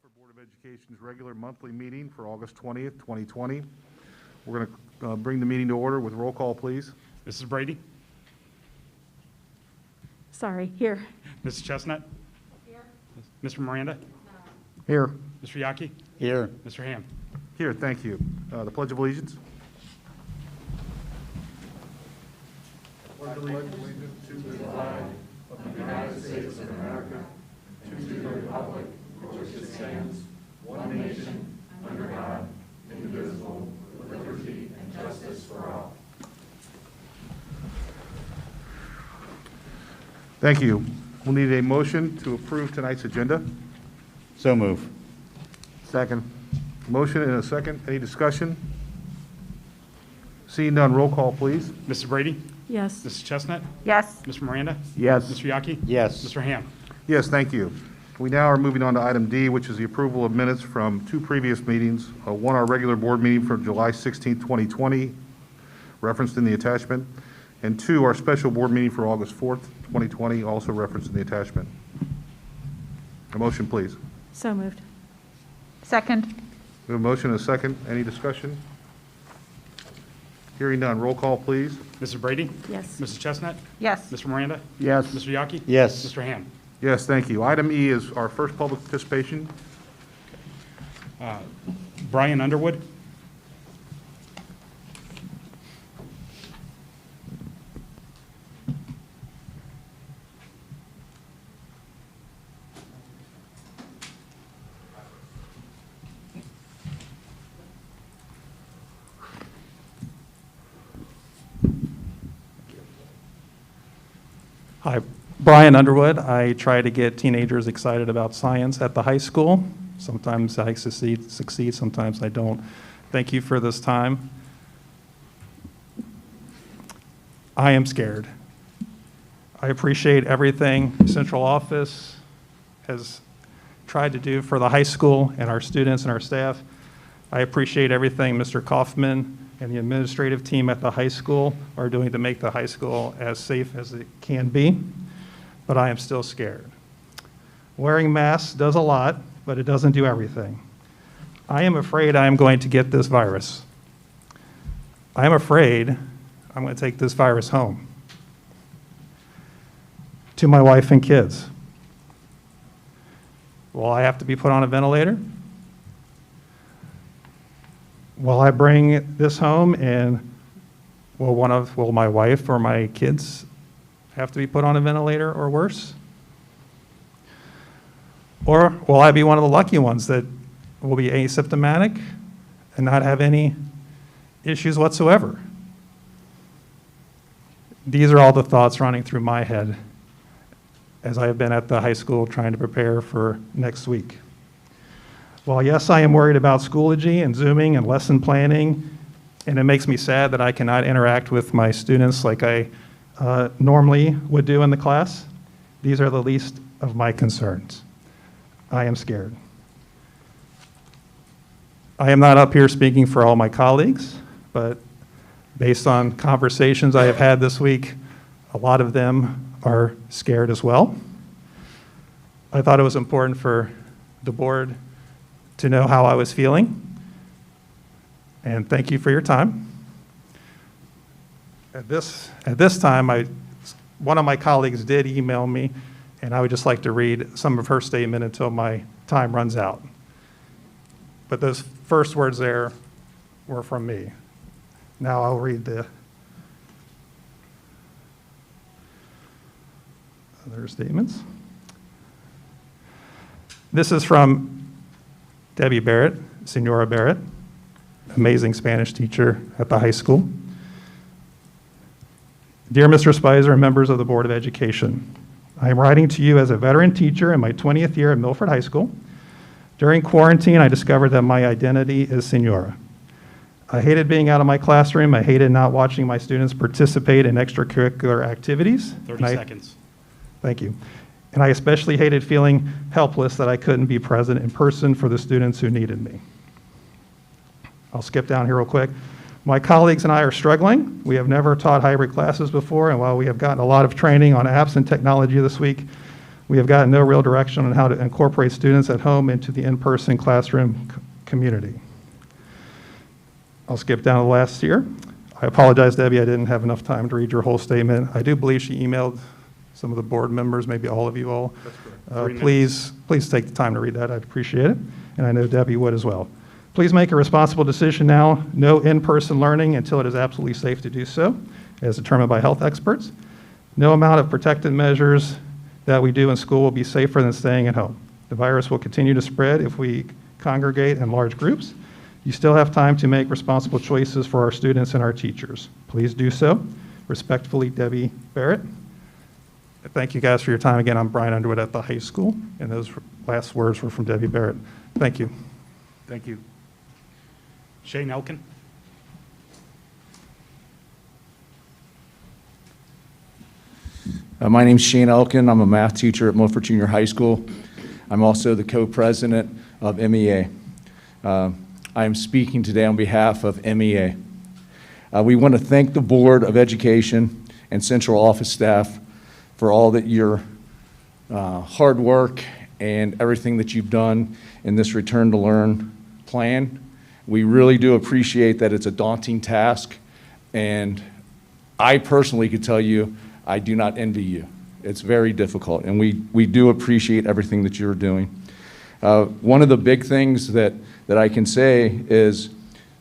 Milford Board of Education's regular monthly meeting for August 20th, 2020. We're going to bring the meeting to order with roll call, please. Mrs. Brady? Sorry, here. Mrs. Chestnut? Here. Mr. Miranda? Here. Mr. Yaki? Here. Mr. Ham? Here, thank you. The Pledge of Allegiance. Thank you. We'll need a motion to approve tonight's agenda. So move. Second. Motion and a second. Any discussion? Seeing none, roll call, please. Mrs. Brady? Yes. Mrs. Chestnut? Yes. Mr. Miranda? Yes. Mr. Yaki? Yes. Mr. Ham? Yes, thank you. We now are moving on to item D, which is the approval of minutes from two previous meetings. One, our regular board meeting from July 16, 2020, referenced in the attachment, and two, our special board meeting for August 4th, 2020, also referenced in the attachment. A motion, please. So moved. Second. We have a motion and a second. Any discussion? Hearing none. Roll call, please. Mrs. Brady? Yes. Mrs. Chestnut? Yes. Mr. Miranda? Yes. Mr. Yaki? Yes. Mr. Ham? Yes, thank you. Item E is our first public participation. Brian Underwood? Hi, Brian Underwood. I try to get teenagers excited about science at the high school. Sometimes I succeed, sometimes I don't. Thank you for this time. I am scared. I appreciate everything Central Office has tried to do for the high school and our students and our staff. I appreciate everything Mr. Kaufman and the administrative team at the high school are doing to make the high school as safe as it can be, but I am still scared. Wearing masks does a lot, but it doesn't do everything. I am afraid I am going to get this virus. I am afraid I'm going to take this virus home to my wife and kids. Will I have to be put on a ventilator? Will I bring this home and will my wife or my kids have to be put on a ventilator or worse? Or will I be one of the lucky ones that will be asymptomatic and not have any issues whatsoever? These are all the thoughts running through my head as I have been at the high school trying to prepare for next week. While yes, I am worried about Schoology and Zooming and lesson planning, and it makes me sad that I cannot interact with my students like I normally would do in the class, these are the least of my concerns. I am scared. I am not up here speaking for all my colleagues, but based on conversations I have had this week, a lot of them are scared as well. I thought it was important for the board to know how I was feeling, and thank you for your time. At this time, one of my colleagues did email me, and I would just like to read some of her statement until my time runs out. But those first words there were from me. Now I'll read the other statements. This is from Debbie Barrett, Senora Barrett, amazing Spanish teacher at the high school. Dear Mr. Spicer and members of the Board of Education, I am writing to you as a veteran teacher in my 20th year at Milford High School. During quarantine, I discovered that my identity is Senora. I hated being out of my classroom. I hated not watching my students participate in extracurricular activities. 30 seconds. Thank you. And I especially hated feeling helpless that I couldn't be present in person for the students who needed me. I'll skip down here real quick. My colleagues and I are struggling. We have never taught hybrid classes before, and while we have gotten a lot of training on apps and technology this week, We have gotten no real direction on how to incorporate students at home into the in-person classroom community. I'll skip down to last year. I apologize, Debbie, I didn't have enough time to read your whole statement. I do believe she emailed some of the board members, maybe all of you all. That's correct. 3 Please take the time to read that. I'd appreciate it. And I know Debbie would as well. Please make a responsible decision now. No in-person learning until it is absolutely safe to do so, as determined by health experts. No amount of protective measures that we do in school will be safer than staying at home. The virus will continue to spread if we congregate in large groups. You still have time to make responsible choices for our students and our teachers. Please do so. Respectfully, Debbie Barrett. Thank you guys for your time. Again, I'm Brian Underwood at the high school, and those last words were from Debbie Barrett. Thank you. Thank you. Shane Elkin. My name's Shane Elkin. I'm a math teacher at Milford Junior High School. I'm also the co-president of MEA. I am speaking today on behalf of MEA. We want to thank the Board of Education and Central Office staff for all that your hard work and everything that you've done in this Return to Learn plan. We really do appreciate that it's a daunting task, and I personally could tell you I do not envy you. It's very difficult, and we do appreciate everything that you're doing. One of the big things that I can say is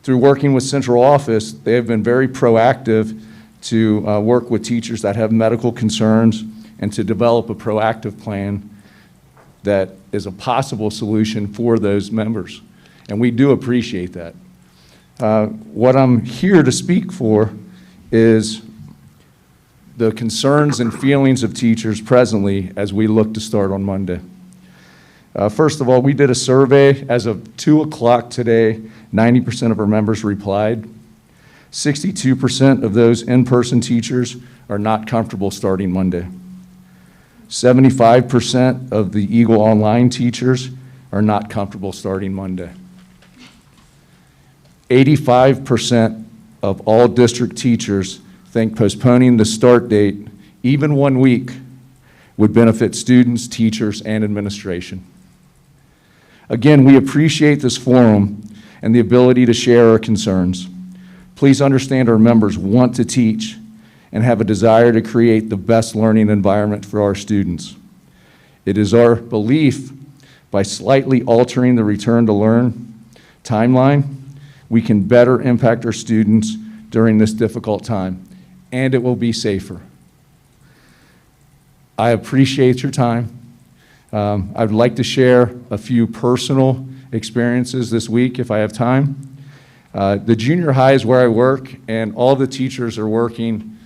through working with Central Office, they have been very proactive to work with teachers that have medical concerns and to develop a proactive plan that is a possible solution for those members. And we do appreciate that. What I'm here to speak for is the concerns and feelings of teachers presently as we look to start on Monday. First of all, we did a survey. As of 2 o'clock today, 90% of our members replied. 62% of those in-person teachers are not comfortable starting Monday. 75% of the Eagle Online teachers are not comfortable starting Monday. 85% of all district teachers think postponing the start date, even 1 week, would benefit students, teachers, and administration. Again, we appreciate this forum and the ability to share our concerns. Please understand our members want to teach and have a desire to create the best learning environment for our students. It is our belief by slightly altering the Return to Learn timeline, we can better impact our students during this difficult time, and it will be safer. I appreciate your time. I'd like to share a few personal experiences this week if I have time. The junior high is where I work, and all the teachers are working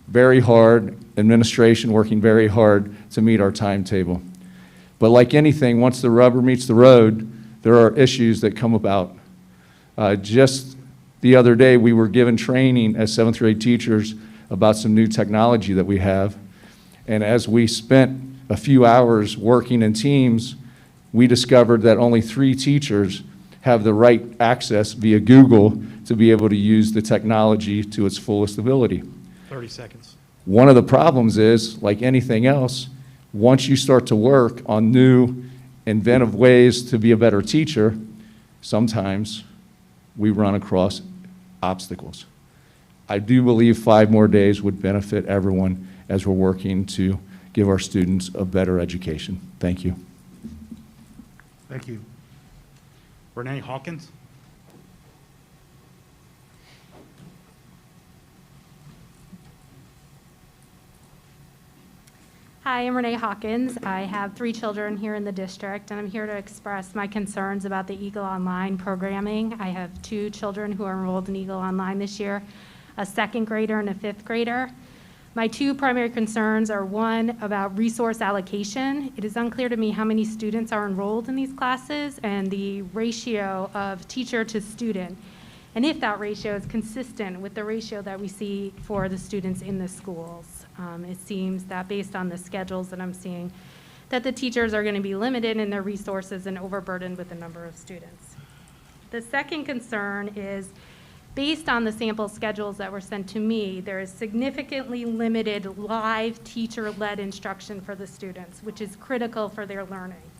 very hard, administration working very hard to meet our timetable. But like anything, once the rubber meets the road, there are issues that come about. Just the other day, we were given training as 7th grade teachers about some new technology that we have. And as we spent a few hours working in teams, we discovered that only 3 teachers have the right access via Google to be able to use the technology to its fullest ability. 30 seconds. One of the problems is, like anything else, once you start to work on new, inventive ways to be a better teacher, sometimes we run across obstacles. I do believe 5 more days would benefit everyone as we're working to give our students a better education. Thank you. Thank you. Renee Hawkins. Hi, I'm Renee Hawkins. I have 3 children here in the district, and I'm here to express my concerns about the Eagle Online programming. I have 2 children who are enrolled in Eagle Online this year, a 2nd grader and a 5th grader. My 2 primary concerns are, 1, about resource allocation. It is unclear to me how many students are enrolled in these classes and the ratio of teacher to student, and if that ratio is consistent with the ratio that we see for the students in the schools. It seems that based on the schedules that I'm seeing, that the teachers are going to be limited in their resources and overburdened with the number of students. The second concern is Based on the sample schedules that were sent to me, there is significantly limited live teacher-led instruction for the students, which is critical for their learning.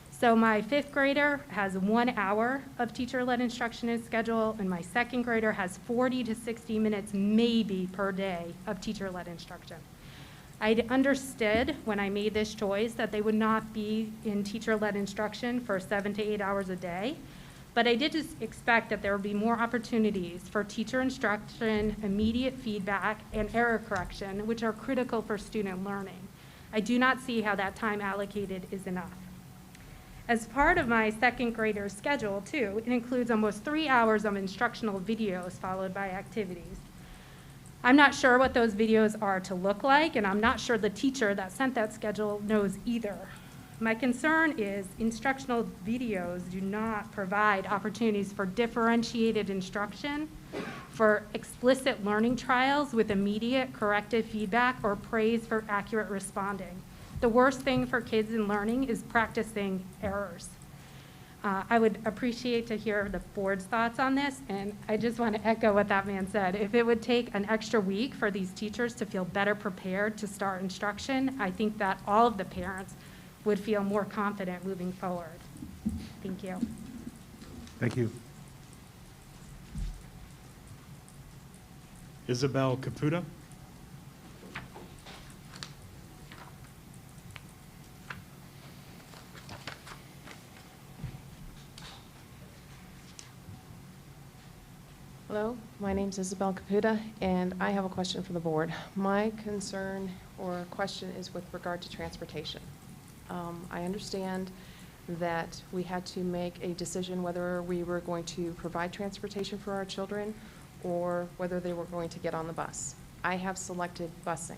So my 5th grader has 1 hour of teacher-led instruction in his schedule, and my 2nd grader has 40 to 60 minutes maybe per day of teacher-led instruction. I understood when I made this choice that they would not be in teacher-led instruction for 7 to 8 hours a day, but I did just expect that there would be more opportunities for teacher instruction, immediate feedback, and error correction, which are critical for student learning. I do not see how that time allocated is enough. As part of my 2nd grader's schedule, too, it includes almost 3 hours of instructional videos followed by activities. I'm not sure what those videos are to look like, and I'm not sure the teacher that sent that schedule knows either. My concern is instructional videos do not provide opportunities for differentiated instruction, for explicit learning trials with immediate corrective feedback or praise for accurate responding. The worst thing for kids in learning is practicing errors. I would appreciate to hear the board's thoughts on this, and I just want to echo what that man said. If it would take an extra week for these teachers to feel better prepared to start instruction, I think that all of the parents would feel more confident moving forward. Thank you. Thank you. Isabel Caputa. Hello, my name's Isabel Caputa, and I have a question for the board. My concern or question is with regard to transportation. I understand that we had to make a decision whether we were going to provide transportation for our children or whether they were going to get on the bus. I have selected busing.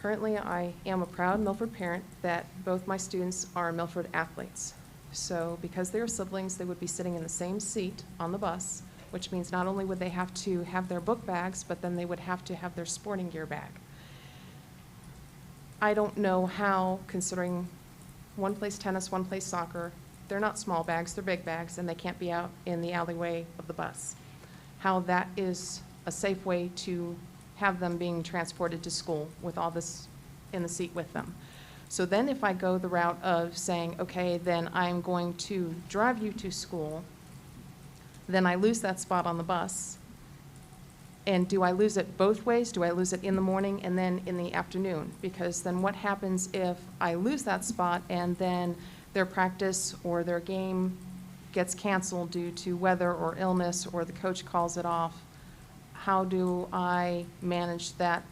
Currently, I am a proud Milford parent that both my students are Milford athletes. So because they're siblings, they would be sitting in the same seat on the bus, which means not only would they have to have their book bags, but then they would have to have their sporting gear bag. I don't know how, considering one plays tennis, one plays soccer, they're not small bags, they're big bags, and they can't be out in the alleyway of the bus, how that is a safe way to have them being transported to school with all this in the seat with them. So then if I go the route of saying, okay, then I'm going to drive you to school, then I lose that spot on the bus. And do I lose it both ways? Do I lose it in the morning and then in the afternoon? Because then what happens if I lose that spot and then their practice or their game gets canceled due to weather or illness or the coach calls it off? How do I manage that?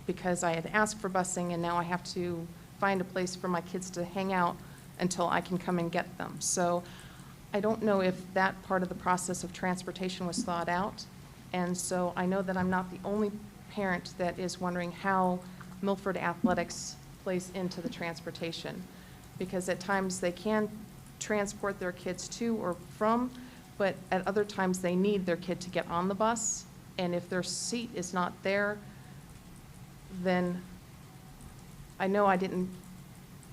Because I had asked for busing and now I have to find a place for my kids to hang out until I can come and get them. So I don't know if that part of the process of transportation was thought out. And so I know that I'm not the only parent that is wondering how Milford athletics plays into the transportation. Because at times they can transport their kids to or from, but at other times they need their kid to get on the bus. And if their seat is not there, then I know I didn't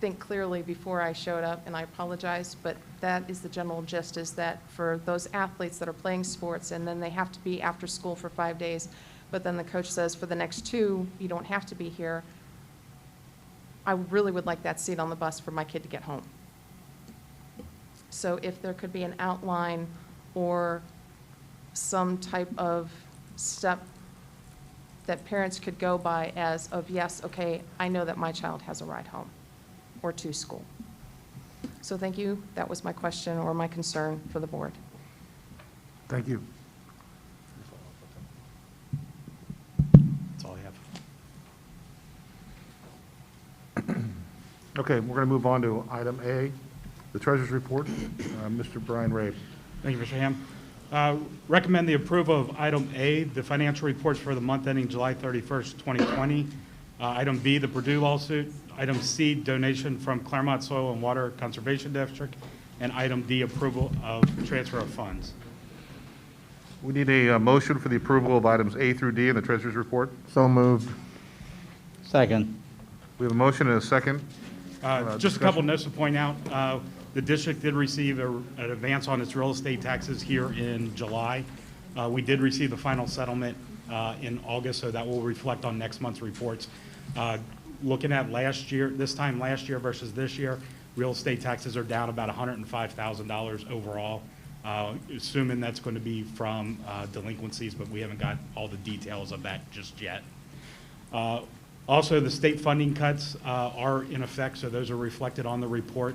think clearly before I showed up, and I apologize, but that is the general gist, is that for those athletes that are playing sports and then they have to be after school for 5 days, but then the coach says for the next 2, you don't have to be here, I really would like that seat on the bus for my kid to get home. So if there could be an outline or some type of step that parents could go by as of, yes, okay, I know that my child has a ride home or to school. So thank you. That was my question or my concern for the board. Thank you. That's all I have. Okay, we're going to move on to item A, the treasurer's report. Mr. Brian Ray. Thank you, Mr. Ham. Recommend the approval of item A, the financial reports for the month ending July 31st, 2020. Item B, the Purdue lawsuit. Item C, donation from Claremont Soil and Water Conservation District. And item D, approval of transfer of funds. We need a motion for the approval of items A through D in the treasurer's report. So moved. Second. We have a motion and a second. Just a couple notes to point out. The district did receive an advance on its real estate taxes here in July. We did receive the final settlement in August, so that will reflect on next month's reports. Looking at last year, this time last year versus this year, real estate taxes are down about $105,000 overall, assuming that's going to be from delinquencies, but we haven't got all the details of that just yet. Also, the state funding cuts are in effect, so those are reflected on the report.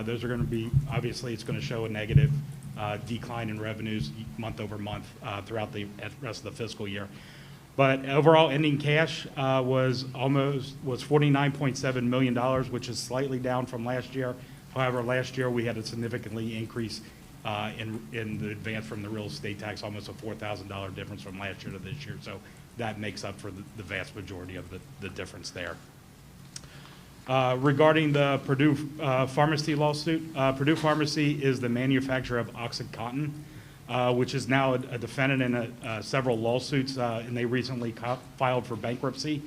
Those are going to be, obviously, it's going to show a negative decline in revenues month over month throughout the rest of the fiscal year. But overall ending cash was $49.7 million, which is slightly down from last year. However, last year we had a significantly increase in the advance from the real estate tax, almost a $4,000 difference from last year to this year. So that makes up for the vast majority of the difference there. Regarding the Purdue Pharmacy lawsuit, Purdue Pharmacy is the manufacturer of OxyContin, which is now a defendant in several lawsuits, and they recently filed for bankruptcy.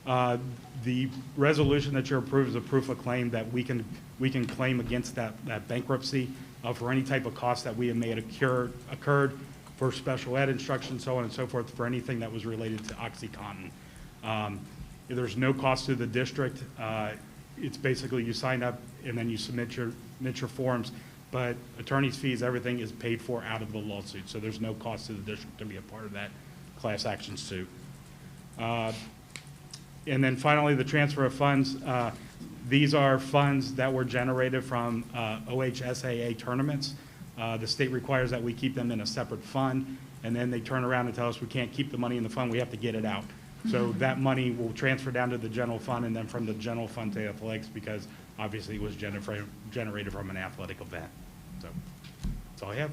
The resolution that you're approved is a proof of claim that we can claim against that bankruptcy for any type of cost that we have made occurred for special ed instruction, so on and so forth, for anything that was related to OxyContin. There's no cost to the district. It's basically you sign up and then you submit your forms, but attorney's fees, everything is paid for out of the lawsuit, so there's no cost to the district to be a part of that class action suit. And then finally, the transfer of funds. These are funds that were generated from OHSAA tournaments. The state requires that we keep them in a separate fund, and then they turn around and tell us we can't keep the money in the fund, we have to get it out. So that money will transfer down to the general fund, and then from the general fund to athletics, because obviously it was generated from an athletic event. So that's all I have.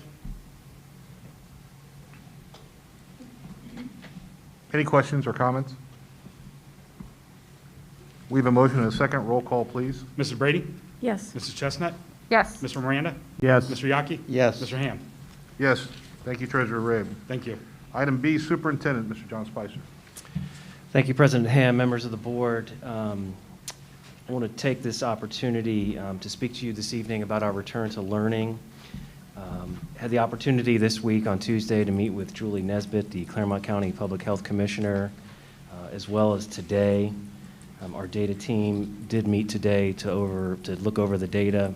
Any questions or comments? We have a motion and a second. Roll call, please. Mrs. Brady? Yes. Mrs. Chestnut? Yes. Mr. Miranda? Yes. Mr. Yaki? Yes. Mr. Ham? Yes. Thank you, Treasurer Rabe. Thank you. Item B, Superintendent, Mr. John Spicer. Thank you, President Ham, members of the board. I want to take this opportunity to speak to you this evening about our return to learning. Had the opportunity this week on Tuesday to meet with Julie Nesbitt, the Claremont County Public Health Commissioner, as well as today. Our data team did meet today to look over the data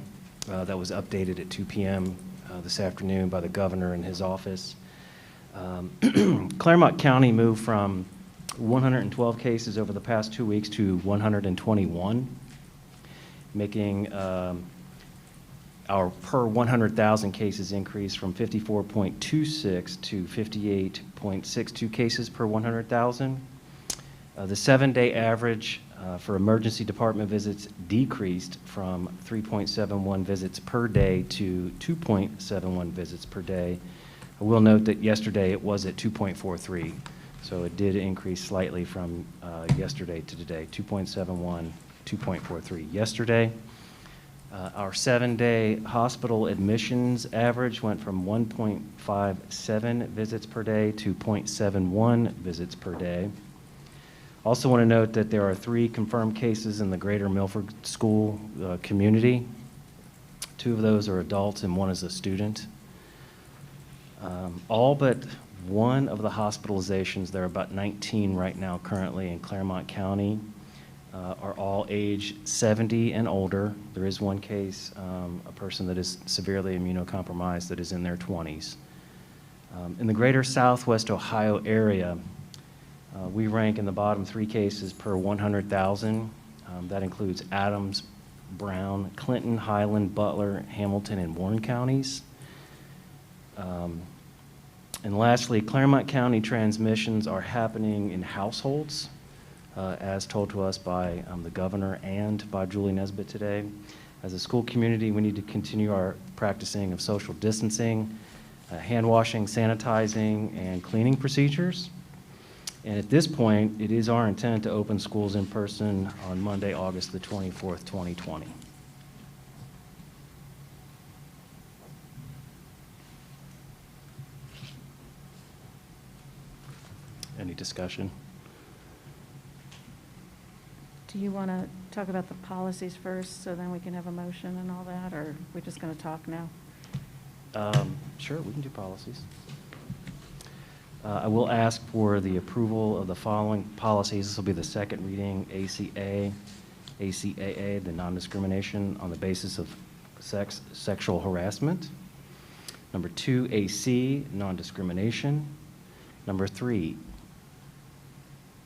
that was updated at 2 p.m. This afternoon by the governor in his office. Claremont County moved from 112 cases over the past 2 weeks to 121, making our per 100,000 cases increase from 54.26 to 58.62 cases per 100,000. The 7-day average for emergency department visits decreased from 3.71 visits per day to 2.71 visits per day. I will note that yesterday it was at 2.43, so it did increase slightly from yesterday to today, 2.71, 2.43 yesterday. Our 7-day hospital admissions average went from 1.57 visits per day to 0.71 visits per day. Also want to note that there are 3 confirmed cases in the greater Milford school community. 2 of those are adults and 1 is a student. All but 1 of the hospitalizations, there are about 19 right now currently in Claremont County, are all age 70 and older. There is 1 case, a person that is severely immunocompromised that is in their 20s. In the greater Southwest Ohio area, we rank in the bottom 3 cases per 100,000. That includes Adams, Brown, Clinton, Highland, Butler, Hamilton, and Warren counties. And lastly, Claremont County transmissions are happening in households, as told to us by the governor and by Julie Nesbitt today. As a school community, we need to continue our practicing of social distancing, hand washing, sanitizing, and cleaning procedures. And at this point, it is our intent to open schools in person on Monday, August the 24th, 2020. Any discussion? Do you want to talk about the policies first, so then we can have a motion and all that, or are we just going to talk now? Sure, we can do policies. I will ask for the approval of the following policies. This will be the second reading: ACA, ACAA, the non-discrimination on the basis of sex, sexual harassment. Number 2, AC, non-discrimination. Number 3,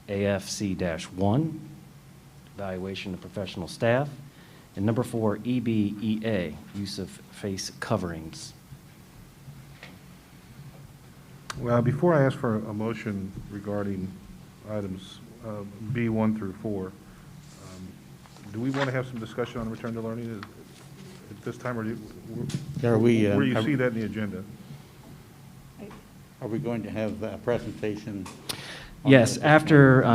AFC-1, evaluation of professional staff. And number 4, EBEA, use of face coverings. Well, before I ask for a motion regarding items B1 through 4, do we want to have some discussion on return to learning at this time, or Are we, where do you see that in the agenda? Are we going to have a presentation? on Yes, that? after,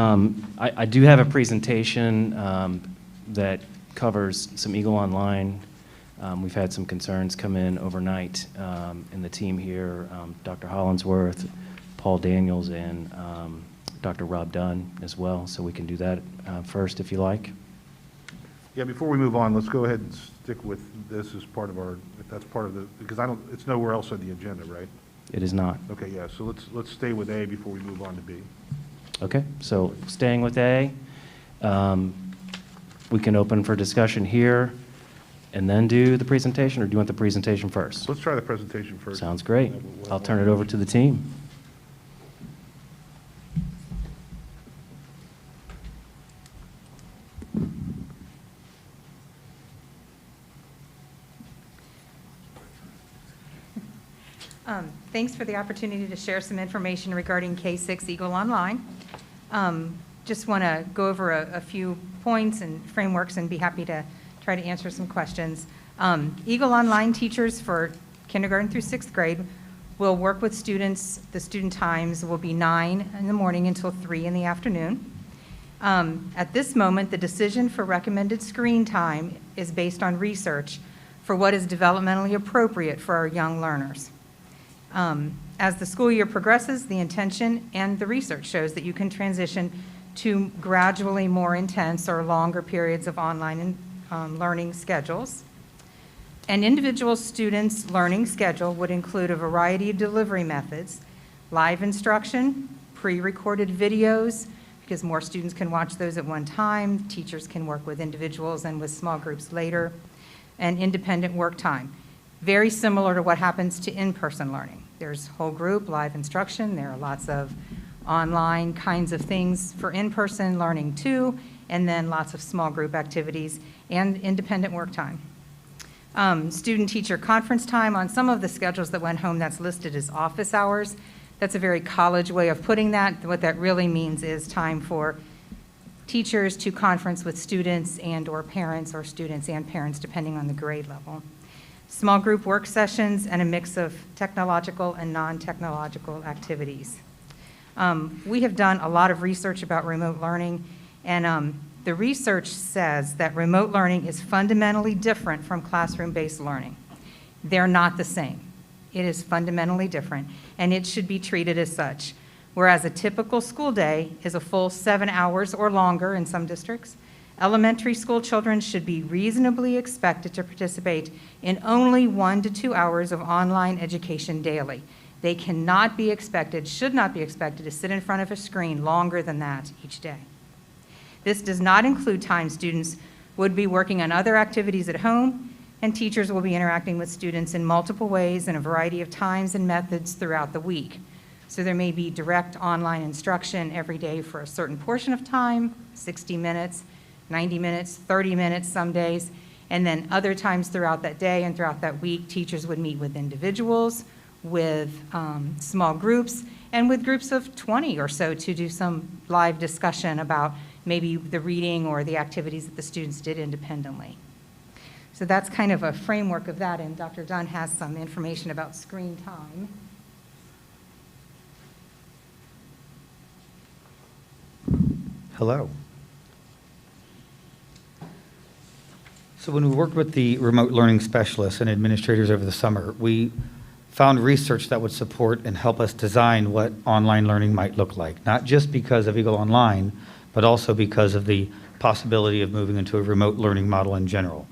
I do have a presentation that covers some Eagle Online. We've had some concerns come in overnight in the team here, Dr. Hollinsworth, Paul Daniels, and Dr. Rob Dunn as well, so we can do that first if you like. Yeah, before we move on, let's go ahead and stick with this as part of our, if that's part of the, because it's nowhere else on the agenda, right? It is not. Okay, yeah, so let's stay with A before we move on to B. Okay, so staying with A, we can open for discussion here and then do the presentation, or do you want the presentation first? Let's try the presentation first. Sounds great. We'll have I'll turn more it over to the team. Thanks for the opportunity to share some information regarding K-6 Eagle Online. Just want to go over a few points and frameworks and be happy to try to answer some questions. Eagle Online teachers for kindergarten through 6th grade will work with students. The student times will be 9 in the morning until 3 in the afternoon. At this moment, the decision for recommended screen time is based on research for what is developmentally appropriate for our young learners. As the school year progresses, the intention and the research shows that you can transition to gradually more intense or longer periods of online learning schedules. An individual student's learning schedule would include a variety of delivery methods: live instruction, pre-recorded videos, because more students can watch those at one time, teachers can work with individuals and with small groups later, and independent work time. Very similar to what happens to in-person learning. There's whole group, live instruction, there are lots of online kinds of things for in-person learning too, and then lots of small group activities and independent work time. Student-teacher conference time, on some of the schedules that went home, that's listed as office hours. That's a very college way of putting that. What that really means is time for teachers to conference with students and/or parents, or students and parents, depending on the grade level. Small group work sessions, and a mix of technological and non-technological activities. We have done a lot of research about remote learning, and the research says that remote learning is fundamentally different from classroom-based learning. They're not the same. It is fundamentally different, and it should be treated as such. Whereas a typical school day is a full 7 hours or longer in some districts, elementary school children should be reasonably expected to participate in only 1 to 2 hours of online education daily. They cannot be expected, should not be expected, to sit in front of a screen longer than that each day. This does not include time students would be working on other activities at home, and teachers will be interacting with students in multiple ways in a variety of times and methods throughout the week. So there may be direct online instruction every day for a certain portion of time, 60 minutes, 90 minutes, 30 minutes some days, and then other times throughout that day and throughout that week, teachers would meet with individuals, with small groups, and with groups of 20 or so to do some live discussion about maybe the reading or the activities that the students did independently. So that's kind of a framework of that, and Dr. Dunn has some information about screen time. Hello. So when we worked with the remote learning specialists and administrators over the summer, we found research that would support and help us design what online learning might look like, not just because of Eagle Online, but also because of the possibility of moving into a remote learning model in general.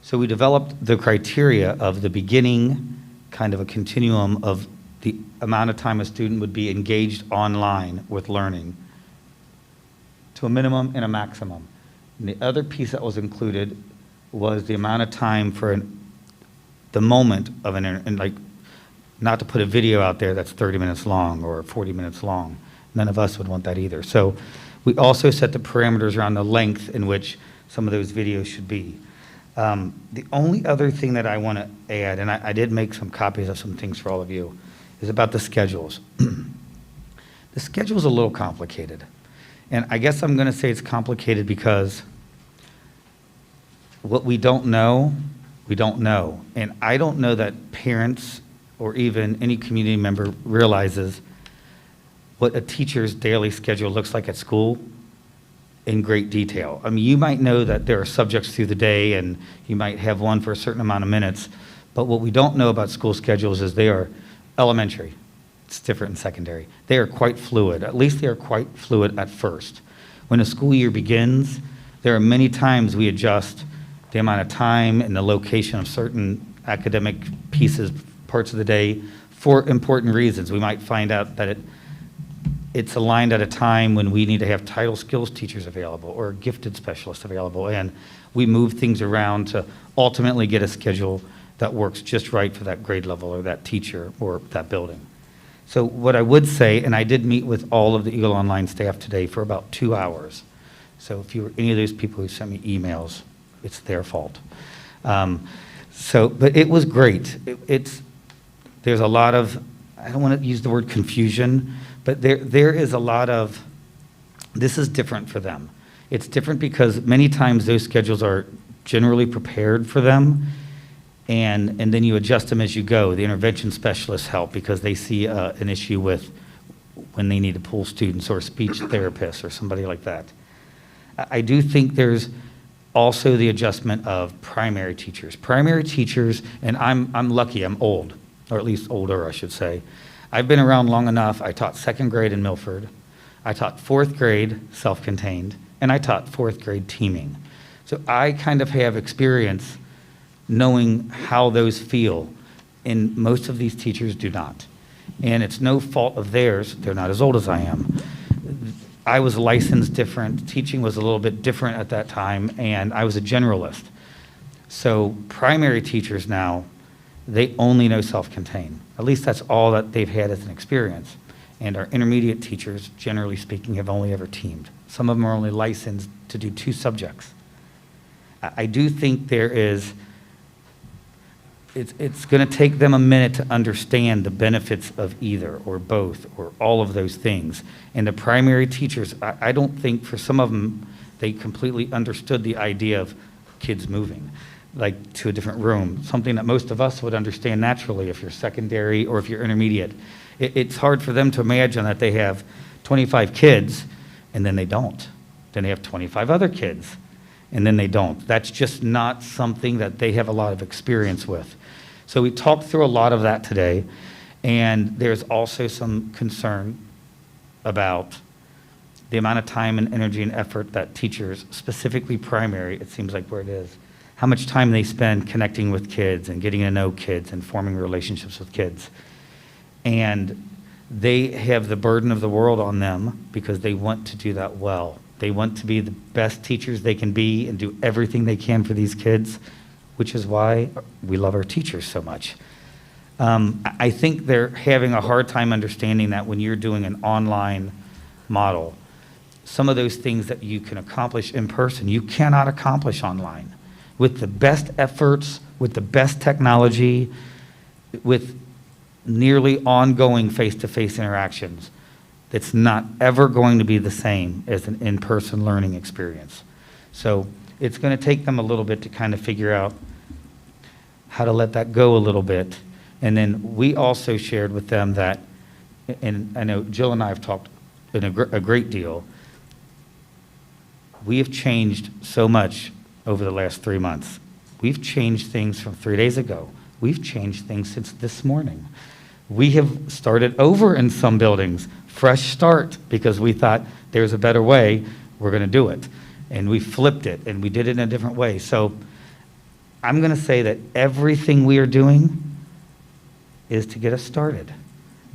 So we developed the criteria of the beginning, kind of a continuum of the amount of time a student would be engaged online with learning to a minimum and a maximum. And the other piece that was included was the amount of time for the moment of and like, not to put a video out there that's 30 minutes long or 40 minutes long. None of us would want that either. So we also set the parameters around the length in which some of those videos should be. The only other thing that I want to add, and I did make some copies of some things for all of you, is about the schedules. The schedule's a little complicated. And I guess I'm going to say it's complicated because what we don't know, we don't know. And I don't know that parents or even any community member realizes what a teacher's daily schedule looks like at school in great detail. I mean, you might know that there are subjects through the day and you might have one for a certain amount of minutes, but what we don't know about school schedules is they are elementary. It's different in secondary. They are quite fluid. At least they are quite fluid at first. When a school year begins, there are many times we adjust the amount of time and the location of certain academic pieces, parts of the day, for important reasons. We might find out that it's aligned at a time when we need to have title skills teachers available or gifted specialists available, and we move things around to ultimately get a schedule that works just right for that grade level or that teacher or that building. So what I would say, and I did meet with all of the Eagle Online staff today for about 2 hours. So if you were any of those people who sent me emails, it's their fault. But it was great. There's a lot of, I don't want to use the word confusion, but there is a lot of, this is different for them. It's different because many times those schedules are generally prepared for them, and then you adjust them as you go. The intervention specialists help because they see an issue with when they need to pull students, or a speech therapist or somebody like that. I do think there's also the adjustment of primary teachers. Primary teachers, and I'm lucky, I'm old, or at least older, I should say. I've been around long enough. I taught 2nd grade in Milford. I taught 4th grade self-contained, and I taught 4th grade teaming. So I kind of have experience knowing how those feel, and most of these teachers do not. And it's no fault of theirs. They're not as old as I am. I was licensed different. Teaching was a little bit different at that time, and I was a generalist. So primary teachers now, they only know self-contained. At least that's all that they've had as an experience. And our intermediate teachers, generally speaking, have only ever teamed. Some of them are only licensed to do 2 subjects. I do think it's going to take them a minute to understand the benefits of either or both or all of those things. And the primary teachers, I don't think for some of them, they completely understood the idea of kids moving, like to a different room, something that most of us would understand naturally if you're secondary or if you're intermediate. It's hard for them to imagine that they have 25 kids and then they don't. Then they have 25 other kids and then they don't. That's just not something that they have a lot of experience with. So we talked through a lot of that today, and there's also some concern about the amount of time and energy and effort that teachers, specifically primary, it seems like where it is, how much time they spend connecting with kids and getting to know kids and forming relationships with kids. And they have the burden of the world on them because they want to do that well. They want to be the best teachers they can be and do everything they can for these kids, which is why we love our teachers so much. I think they're having a hard time understanding that when you're doing an online model, some of those things that you can accomplish in person, you cannot accomplish online. With the best efforts, with the best technology, with nearly ongoing face-to-face interactions, it's not ever going to be the same as an in-person learning experience. So it's going to take them a little bit to kind of figure out how to let that go a little bit. And then we also shared with them that, and I know Jill and I have talked a great deal, we have changed so much over the last 3 months. We've changed things from 3 days ago. We've changed things since this morning. We have started over in some buildings, fresh start, because we thought there's a better way, we're going to do it. And we flipped it, and we did it in a different way. So I'm going to say that everything we are doing is to get us started.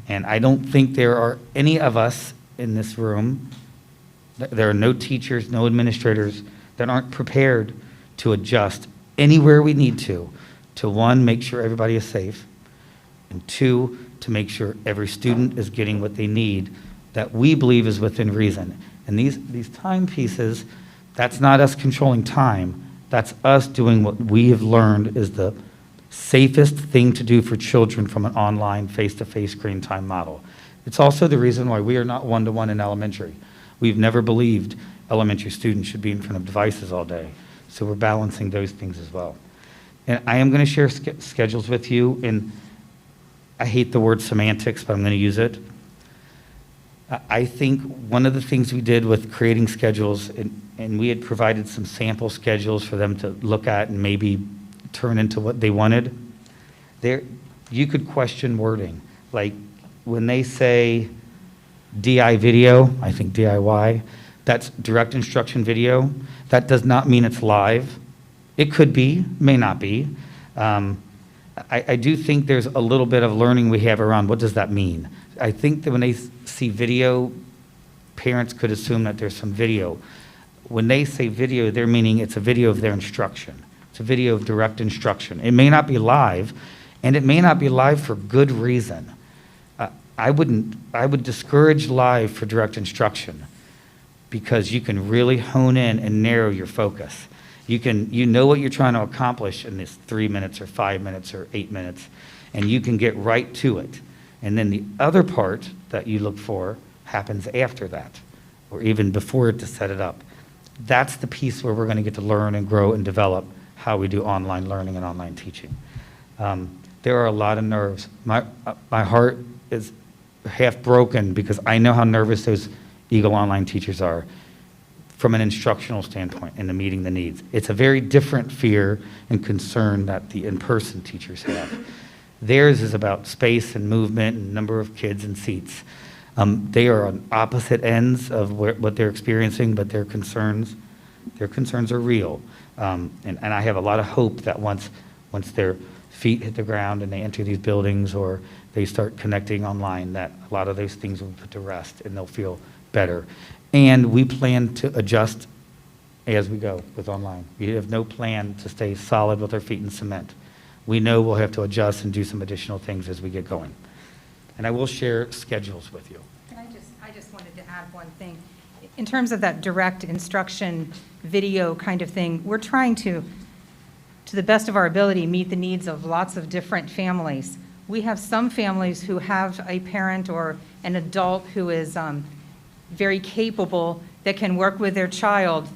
And I don't think there are any of us in this room, there are no teachers, no administrators that aren't prepared to adjust anywhere we need to one, make sure everybody is safe, and two, to make sure every student is getting what they need that we believe is within reason. And these timepieces, that's not us controlling time. That's us doing what we have learned is the safest thing to do for children from an online face-to-face screen time model. It's also the reason why we are not one-to-one in elementary. We've never believed elementary students should be in front of devices all day. So we're balancing those things as well. And I am going to share schedules with you, and I hate the word semantics, but I'm going to use it. I think one of the things we did with creating schedules, and we had provided some sample schedules for them to look at and maybe turn into what they wanted. You could question wording. Like when they say DI video, I think DIY, that's direct instruction video. That does not mean it's live. It could be, may not be. I do think there's a little bit of learning we have around what does that mean. I think that when they see video, parents could assume that there's some video. When they say video, they're meaning it's a video of their instruction. It's a video of direct instruction. It may not be live, and it may not be live for good reason. I would discourage live for direct instruction because you can really hone in and narrow your focus. You know what you're trying to accomplish in this 3 minutes or 5 minutes or 8 minutes, and you can get right to it. And then the other part that you look for happens after that, or even before it to set it up. That's the piece where we're going to get to learn and grow and develop how we do online learning and online teaching. There are a lot of nerves. My heart is half broken because I know how nervous those Eagle Online teachers are from an instructional standpoint in the meeting the needs. It's a very different fear and concern that the in-person teachers have. Theirs is about space and movement and number of kids and seats. They are on opposite ends of what they're experiencing, but their concerns are real. And I have a lot of hope that once their feet hit the ground and they enter these buildings or they start connecting online, that a lot of those things will be put to rest and they'll feel better. And we plan to adjust as we go with online. We have no plan to stay solid with our feet in cement. We know we'll have to adjust and do some additional things as we get going. And I will share schedules with you. I just wanted to add one thing. In terms of that direct instruction video kind of thing, we're trying to the best of our ability, meet the needs of lots of different families. We have some families who have a parent or an adult who is very capable that can work with their child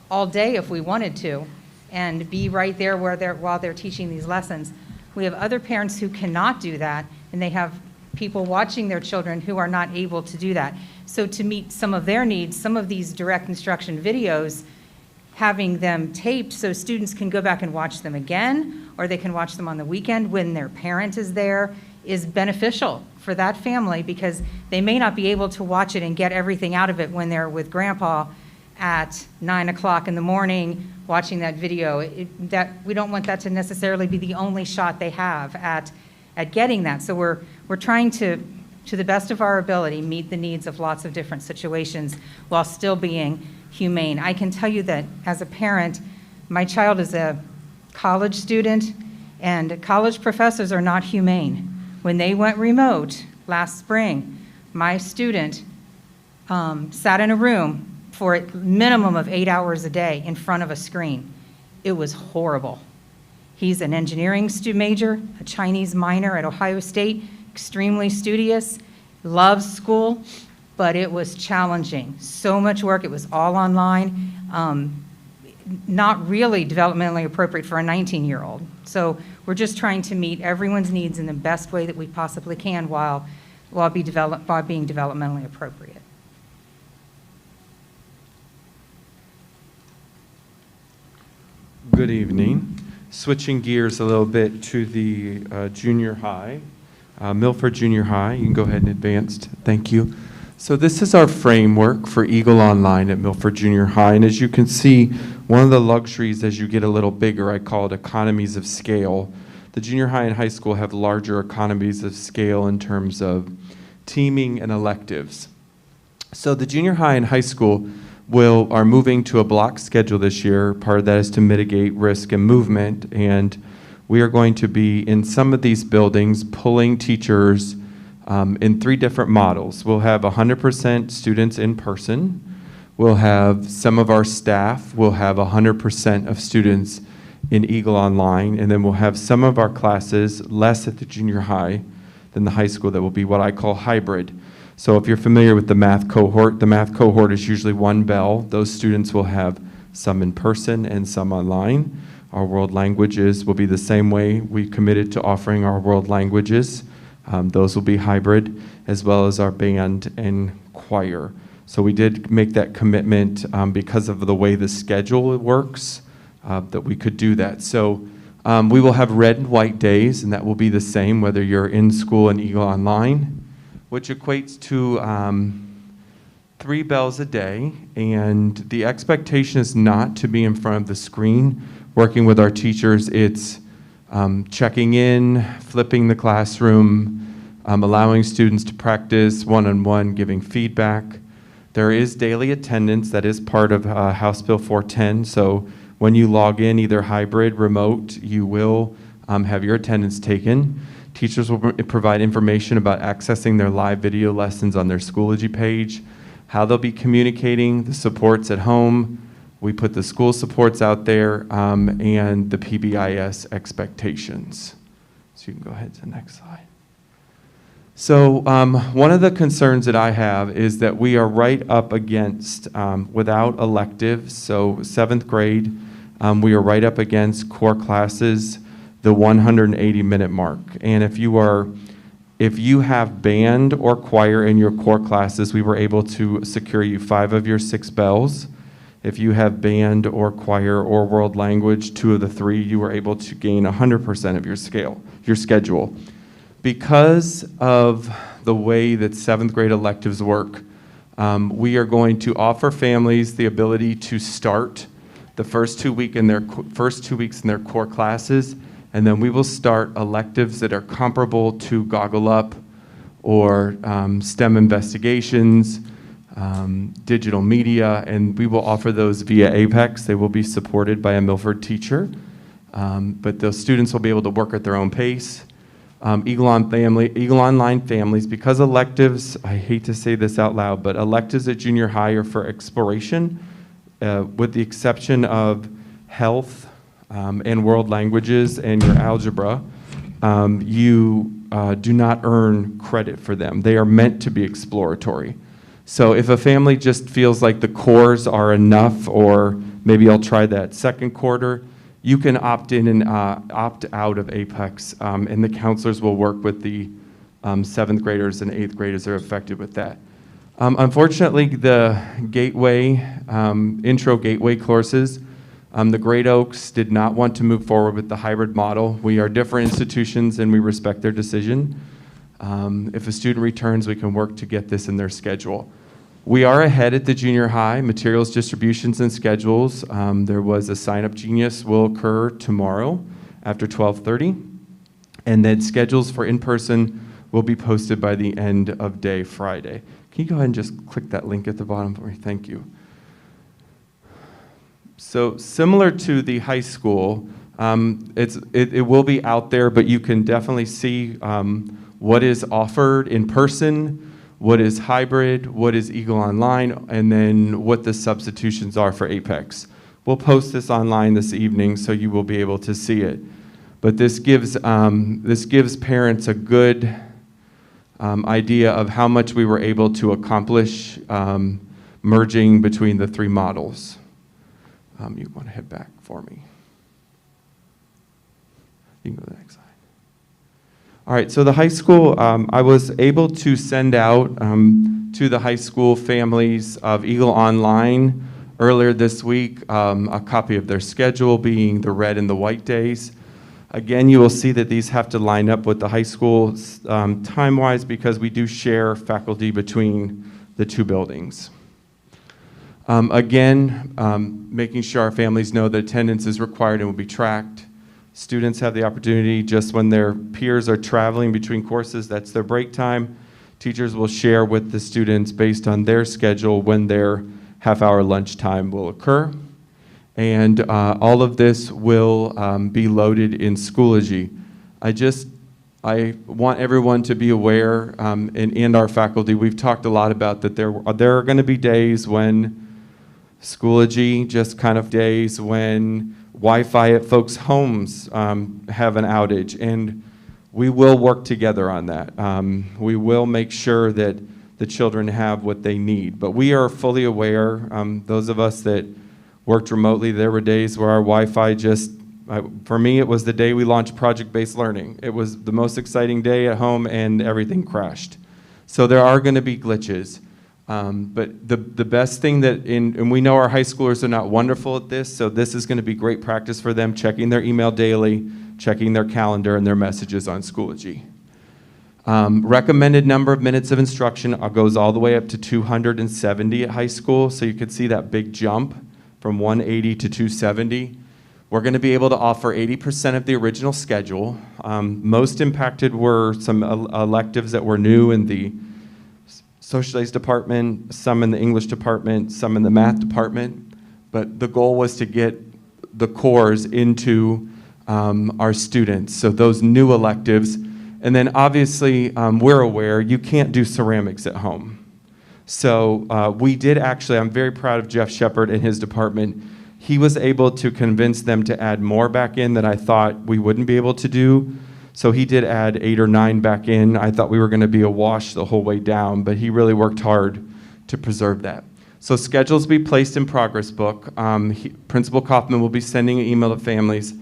all day if we wanted to and be right there while they're teaching these lessons. We have other parents who cannot do that, and they have people watching their children who are not able to do that. So to meet some of their needs, some of these direct instruction videos, having them taped so students can go back and watch them again, or they can watch them on the weekend when their parent is there, is beneficial for that family because they may not be able to watch it and get everything out of it when they're with grandpa at 9 o'clock in the morning watching that video. We don't want that to necessarily be the only shot they have at getting that. So we're trying to the best of our ability, meet the needs of lots of different situations while still being humane. I can tell you that as a parent, my child is a college student, and college professors are not humane. When they went remote last spring, my student sat in a room for a minimum of 8 hours a day in front of a screen. It was horrible. He's an engineering major, a Chinese minor at Ohio State, extremely studious, loves school, but it was challenging. So much work, it was all online, not really developmentally appropriate for a 19-year-old. So we're just trying to meet everyone's needs in the best way that we possibly can while being developmentally appropriate. Good evening. Switching gears a little bit to the junior high, Milford Junior High. You can go ahead and advance. Thank you. So this is our framework for Eagle Online at Milford Junior High. And as you can see, one of the luxuries as you get a little bigger, I call it economies of scale, The junior high and high school have larger economies of scale in terms of teaming and electives. So the junior high and high school are moving to a block schedule this year. Part of that is to mitigate risk and movement, and we are going to be in some of these buildings pulling teachers in 3 different models. We'll have 100% students in person. We'll have some of our staff will have 100% of students in Eagle Online, and then we'll have some of our classes less at the junior high than the high school that will be what I call hybrid. So if you're familiar with the math cohort is usually 1 bell. Those students will have some in person and some online. Our world languages will be the same way. We committed to offering our world languages. Those will be hybrid, as well as our band and choir. So we did make that commitment because of the way the schedule works, that we could do that. So we will have red and white days, and that will be the same whether you're in school in Eagle Online, which equates to 3 bells a day. And the expectation is not to be in front of the screen working with our teachers. It's checking in, flipping the classroom, allowing students to practice one-on-one, giving feedback. There is daily attendance that is part of House Bill 410. So when you log in, either hybrid, remote, you will have your attendance taken. Teachers will provide information about accessing their live video lessons on their Schoology page, how they'll be communicating, the supports at home. We put the school supports out there, and the PBIS expectations. So you can go ahead to the next slide. So one of the concerns that I have is that we are right up against, without electives, so 7th grade, we are right up against core classes, the 180-minute mark. And if you have band or choir in your core classes, we were able to secure you 5 of your 6 bells. If you have band or choir or world language, 2 of the 3, you were able to gain 100% of your schedule. Because of the way that 7th grade electives work, we are going to offer families the ability to start the first 2 weeks in their core classes, and then we will start electives that are comparable to Goggle Up or STEM investigations, digital media, and we will offer those via Apex. They will be supported by a Milford teacher, but those students will be able to work at their own pace. Eagle Online families, because electives, I hate to say this out loud, but electives at junior high are for exploration, with the exception of health and world languages and your algebra. You do not earn credit for them. They are meant to be exploratory. So if a family just feels like the cores are enough, or maybe I'll try that second quarter, you can opt in and opt out of Apex, and the counselors will work with the 7th graders and 8th graders that are affected with that. Unfortunately, the intro gateway courses, the Great Oaks did not want to move forward with the hybrid model. We are different institutions and we respect their decision. If a student returns, we can work to get this in their schedule. We are ahead at the junior high, materials, distributions, and schedules. There was a sign-up genius will occur tomorrow after 12:30, and then schedules for in-person will be posted by the end of day Friday. Can you go ahead and just click that link at the bottom for me? Thank you. So similar to the high school, it will be out there, but you can definitely see what is offered in person, what is hybrid, what is Eagle Online, and then what the substitutions are for Apex. We'll post this online this evening, so you will be able to see it. But this gives parents a good idea of how much we were able to accomplish merging between the 3 models. You want to head back for me. You can go to the next slide. All right, so the high school, I was able to send out to the high school families of Eagle Online earlier this week a copy of their schedule, being the red and the white days. Again, you will see that these have to line up with the high school time-wise, because we do share faculty between the 2 buildings. Again, making sure our families know that attendance is required and will be tracked. Students have the opportunity, just when their peers are traveling between courses, that's their break time. Teachers will share with the students based on their schedule when their half-hour lunchtime will occur. And all of this will be loaded in Schoology. I want everyone to be aware, and our faculty, we've talked a lot about that there are going to be days when Schoology, just kind of days when Wi-Fi at folks' homes have an outage, and we will work together on that. We will make sure that the children have what they need. But we are fully aware, those of us that worked remotely, there were days where our Wi-Fi for me, it was the day we launched project-based learning. It was the most exciting day at home, and everything crashed. So there are going to be glitches. But the best thing and we know our high schoolers are not wonderful at this, so this is going to be great practice for them, checking their email daily, checking their calendar and their messages on Schoology. Recommended number of minutes of instruction goes all the way up to 270 at high school, so you could see that big jump from 180 to 270. We're going to be able to offer 80% of the original schedule. Most impacted were some electives that were new in the social studies department, some in the English department, some in the math department. But the goal was to get the cores into our students, so those new electives. And then obviously, we're aware you can't do ceramics at home. So we did actually, I'm very proud of Jeff Shepard and his department. He was able to convince them to add more back in that I thought we wouldn't be able to do. So he did add 8 or 9 back in. I thought we were going to be awash the whole way down, but he really worked hard to preserve that. So schedules will be placed in progress book. Principal Kaufman will be sending an email to families.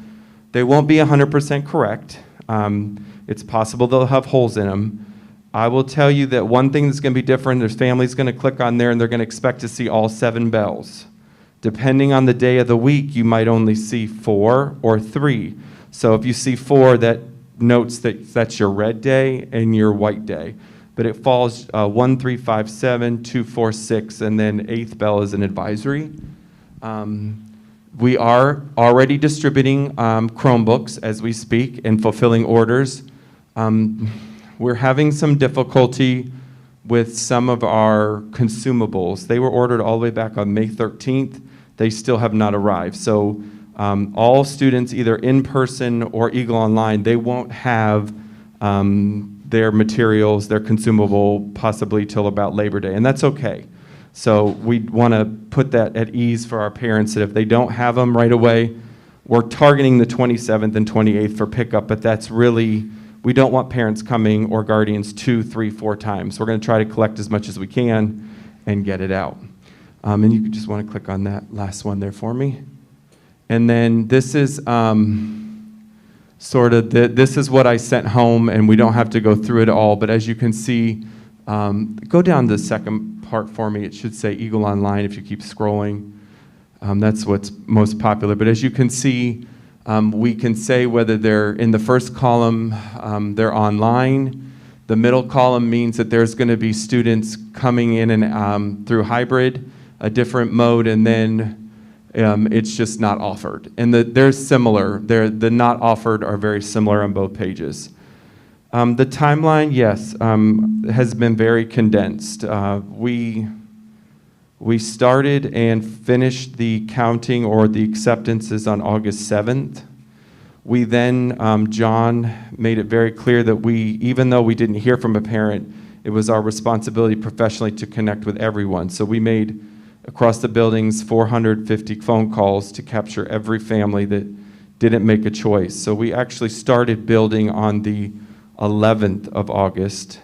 They won't be 100% correct. It's possible they'll have holes in them. I will tell you that one thing that's going to be different, there's families going to click on there and they're going to expect to see all 7 bells. Depending on the day of the week, you might only see 4 or 3. So if you see 4, that notes that that's your red day and your white day. But it falls 1, 3, 5, 7, 2, 4, 6, and then 8th bell is an advisory. We are already distributing Chromebooks as we speak and fulfilling orders. We're having some difficulty with some of our consumables. They were ordered all the way back on May 13th. They still have not arrived. So all students, either in person or Eagle Online, they won't have their materials, their consumable, possibly till about Labor Day, and that's okay. So we want to put that at ease for our parents that if they don't have them right away, we're targeting the 27th and 28th for pickup, but that's really, we don't want parents coming or guardians 2, 3, 4 times. We're going to try to collect as much as we can and get it out. And you just want to click on that last one there for me. And then this is this is what I sent home, and we don't have to go through it all, but as you can see, go down the second part for me. It should say Eagle Online if you keep scrolling. That's what's most popular. But as you can see, we can say whether they're in the first column, they're online. The middle column means that there's going to be students coming in and through hybrid, a different mode, and then it's just not offered. And they're similar. The not offered are very similar on both pages. The timeline, yes, has been very condensed. We started and finished the counting or the acceptances on August 7th. We then, John made it very clear that even though we didn't hear from a parent, it was our responsibility professionally to connect with everyone. So we made, across the buildings, 450 phone calls to capture every family that didn't make a choice. So we actually started building on the 11th of August.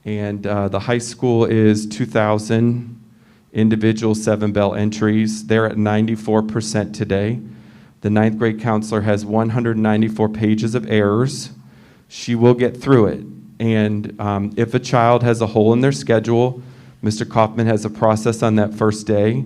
And the high school is 2,000 individual 7-bell entries. They're at 94% today. The 9th grade counselor has 194 pages of errors. She will get through it. And if a child has a hole in their schedule, Mr. Kaufman has a process on that first day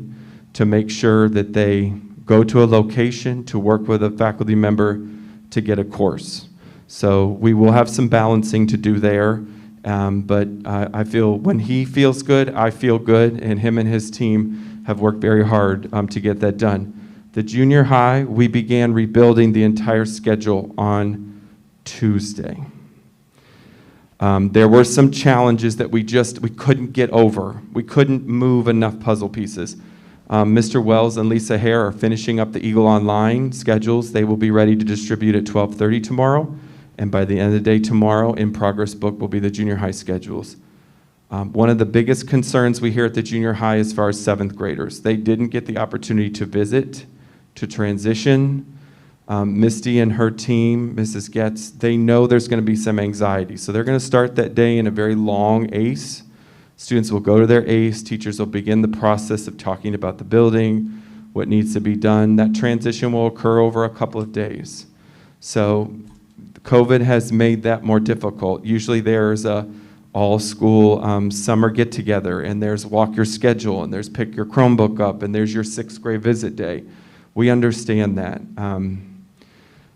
to make sure that they go to a location to work with a faculty member to get a course. So we will have some balancing to do there. But I feel when he feels good, I feel good, and him and his team have worked very hard to get that done. The junior high, we began rebuilding the entire schedule on Tuesday. There were some challenges that we couldn't get over. We couldn't move enough puzzle pieces. Mr. Wells and Lisa Hare are finishing up the Eagle Online schedules. They will be ready to distribute at 12:30 tomorrow. And by the end of the day tomorrow, in progress book will be the junior high schedules. One of the biggest concerns we hear at the junior high as far as 7th graders, they didn't get the opportunity to visit, to transition. Misty and her team, Mrs. Getz, they know there's going to be some anxiety. So they're going to start that day in a very long ACE. Students will go to their ACE. Teachers will begin the process of talking about the building, what needs to be done. That transition will occur over a couple of days. So COVID has made that more difficult. Usually there's a all-school summer get-together, and there's walk your schedule, and there's pick your Chromebook up, and there's your 6th grade visit day. We understand that.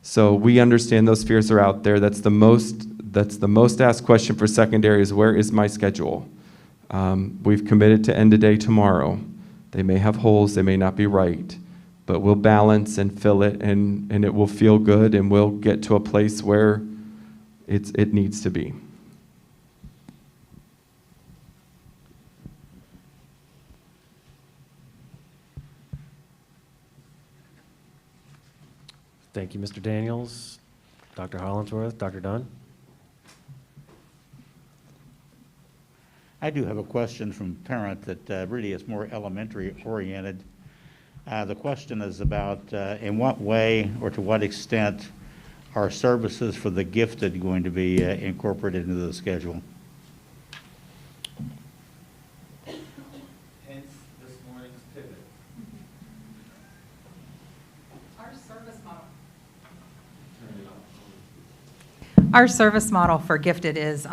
So we understand those fears are out there. That's the most asked question for secondary is, where is my schedule? We've committed to end of day tomorrow. They may have holes, they may not be right, but we'll balance and fill it, and it will feel good, and we'll get to a place where it needs to be. Thank you, Mr. Daniels. Dr. Hollingsworth, Dr. Dunn? I do have a question from a parent that really is more elementary oriented. The question is about in what way or to what extent are services for the gifted going to be incorporated into the schedule? Hence this morning's pivot. Our service model for gifted is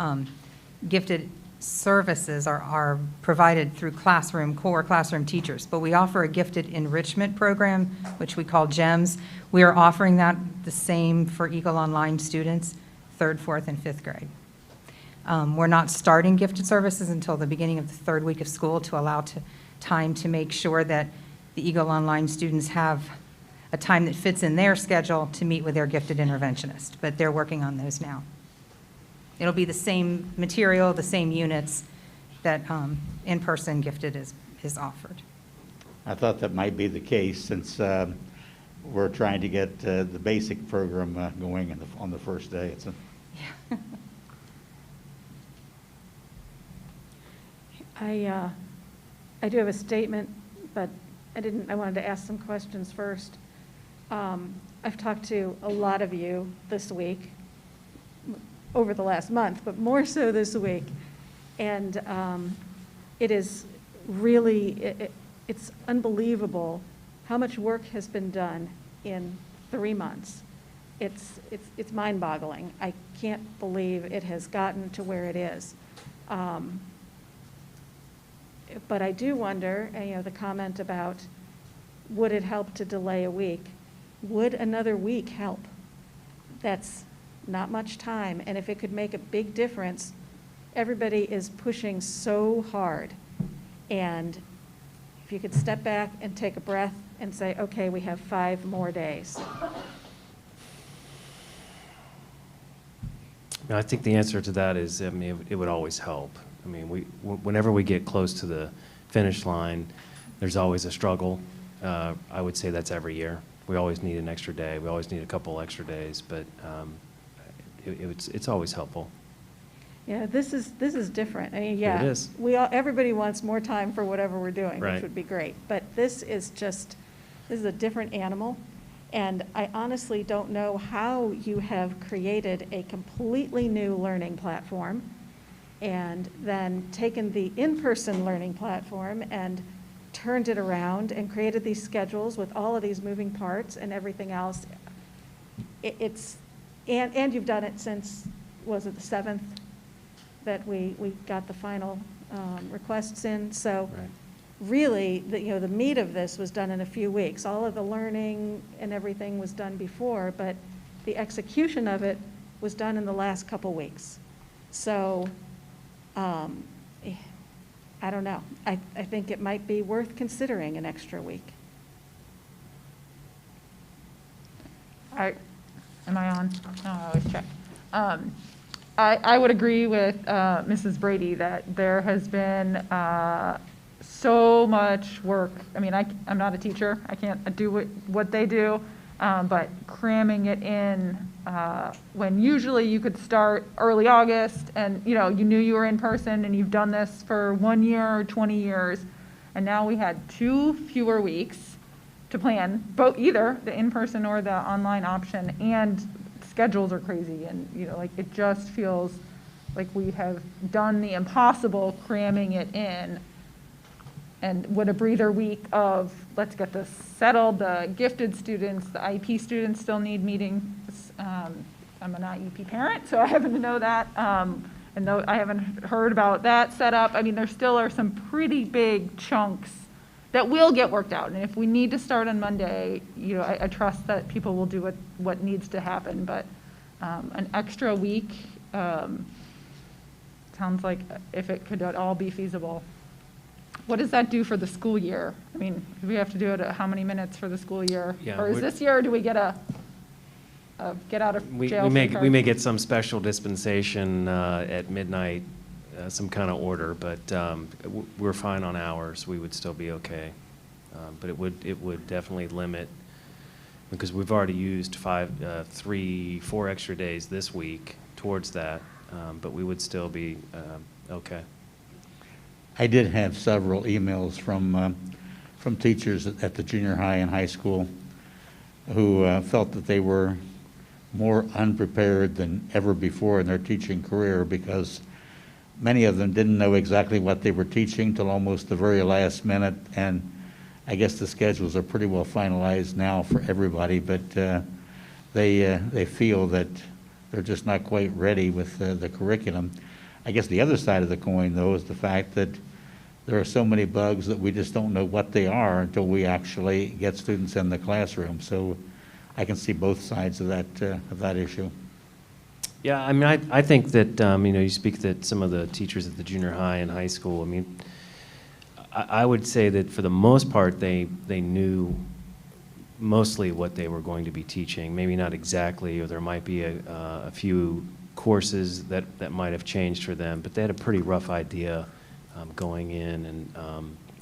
gifted services are provided through core classroom teachers, but we offer a gifted enrichment program, which we call GEMS. We are offering that the same for Eagle Online students, 3rd, 4th, and 5th grade. We're not starting gifted services until the beginning of the 3rd week of school to allow time to make sure that the Eagle Online students have a time that fits in their schedule to meet with their gifted interventionist, but they're working on those now. It'll be the same material, the same units that in-person gifted is offered. I thought that might be the case since we're trying to get the basic program going on the first day. I do have a statement, but I wanted to ask some questions first. I've talked to a lot of you this week, over the last month, but more so this week. And it is really, it's unbelievable how much work has been done in 3 months. It's mind-boggling. I can't believe it has gotten to where it is. But I do wonder, the comment about, would it help to delay a week? Would another week help? That's not much time, and if it could make a big difference, everybody is pushing so hard. And if you could step back and take a breath and say, okay, we have 5 more days. I think the answer to that is, it would always help. Whenever we get close to the finish line, there's always a struggle. I would say that's every year. We always need an extra day. We always need a couple extra days, but it's always helpful. Yeah, this is different. It is. Everybody wants more time for whatever we're doing, Right. which would be great. But this is a different animal. And I honestly don't know how you have created a completely new learning platform and then taken the in-person learning platform and turned it around and created these schedules with all of these moving parts and everything else. And you've done it since, was it the 7th that we got the final requests in? So Right. really, the meat of this was done in a few weeks. All of the learning and everything was done before, but the execution of it was done in the last couple weeks. So I don't know. I think it might be worth considering an extra week. Am I on? No, I always check. I would agree with Mrs. Brady that there has been so much work. I mean, I'm not a teacher. I can't do what they do, but cramming it in when usually you could start early August and, you knew you were in person and you've done this for 1 year or 20 years. And now we had 2 fewer weeks to plan, both either the in-person or the online option, and schedules are crazy. And, like it just feels like we have done the impossible cramming it in. And would a breather week of, let's get this settled, the gifted students, the IEP students still need meetings. I'm an IEP parent, so I happen to know that. And though I haven't heard about that setup, I mean, there still are some pretty big chunks that will get worked out. And if we need to start on Monday, I trust that people will do what needs to happen. But an extra week sounds like if it could at all be feasible. What does that do for the school year? I mean, do we have to do it at how many minutes for the school year? Yeah, or is this year, do we get a get out of jail we free card? may get some special dispensation at midnight, some kind of order, but we're fine on hours. We would still be okay. But it would definitely limit, because we've already used 4 extra days this week towards that, but we would still be okay. I did have several emails from teachers at the junior high and high school who felt that they were more unprepared than ever before in their teaching career, because many of them didn't know exactly what they were teaching till almost the very last minute. And I guess the schedules are pretty well finalized now for everybody, but they feel that they're just not quite ready with the curriculum. I guess the other side of the coin, though, is the fact that there are so many bugs that we just don't know what they are until we actually get students in the classroom. So I can see both sides of that issue. Yeah, I mean, I think that, you speak that some of the teachers at the junior high and high school, I mean, I would say that for the most part, they knew mostly what they were going to be teaching. Maybe not exactly, or there might be a few courses that might have changed for them, but they had a pretty rough idea going in. And,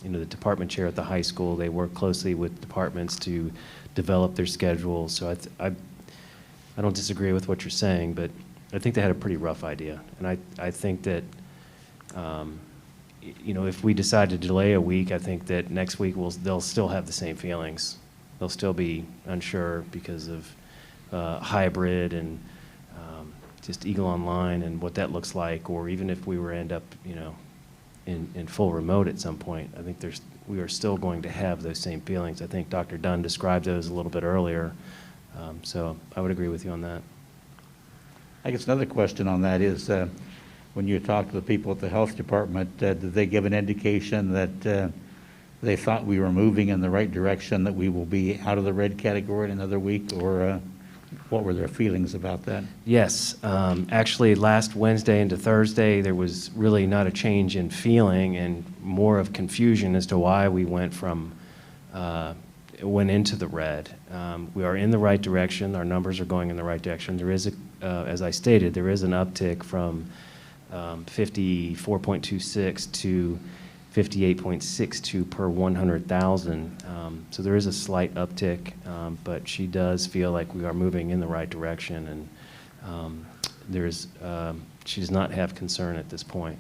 the department chair at the high school, they work closely with departments to develop their schedules. So I don't disagree with what you're saying, but I think they had a pretty rough idea. And I think that, if we decide to delay a week, I think that next week they'll still have the same feelings. They'll still be unsure because of hybrid and just Eagle Online and what that looks like, or even if we were end up, in full remote at some point, I think we are still going to have those same feelings. I think Dr. Dunn described those a little bit earlier, so I would agree with you on that. I guess another question on that is, when you talk to the people at the health department, did they give an indication that they thought we were moving in the right direction, that we will be out of the red category in another week, or what were their feelings about that? Yes. Actually, last Wednesday into Thursday, there was really not a change in feeling and more of confusion as to why we went into the red. We are in the right direction. Our numbers are going in the right direction. There is, as I stated, there is an uptick from 54.26 to 58.62 per 100,000. So there is a slight uptick, but she does feel like we are moving in the right direction, and she does not have concern at this point.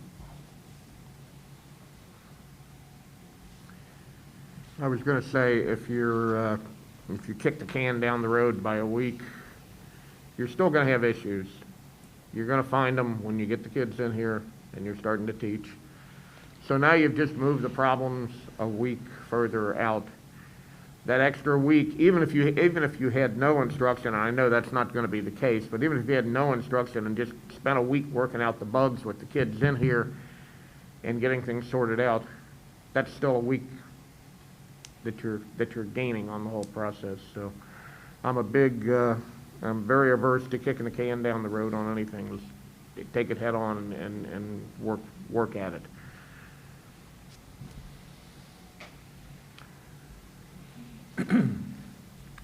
I was going to say, if you kick the can down the road by a week, you're still going to have issues. You're going to find them when you get the kids in here and you're starting to teach. So now you've just moved the problems a week further out. That extra week, even if you had no instruction, and I know that's not going to be the case, but even if you had no instruction and just spent a week working out the bugs with the kids in here and getting things sorted out, that's still a week that you're gaining on the whole process. So I'm I'm very averse to kicking the can down the road on anything. Let's take it head on and work at it.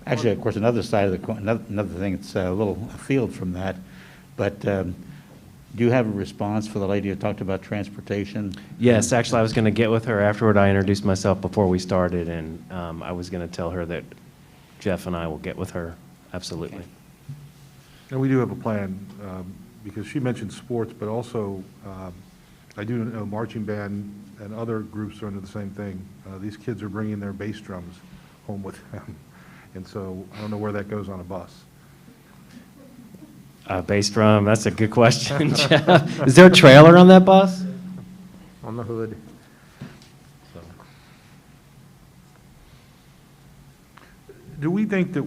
Actually, of course, another side of the coin, another thing that's a little afield from that, but do you have a response for the lady who talked about transportation? Yes, actually, I was going to get with her afterward. I introduced myself before we started, and I was going to tell her that Jeff and I will get with her. Absolutely. Okay. And we do have a plan, because she mentioned sports, but also, I do know marching band and other groups are into the same thing. These kids are bringing their bass drums home with them, and so I don't know where that goes on a bus. Bass drum, that's a good question, Jeff. Is there a trailer on that bus? On the hood. Do we think that,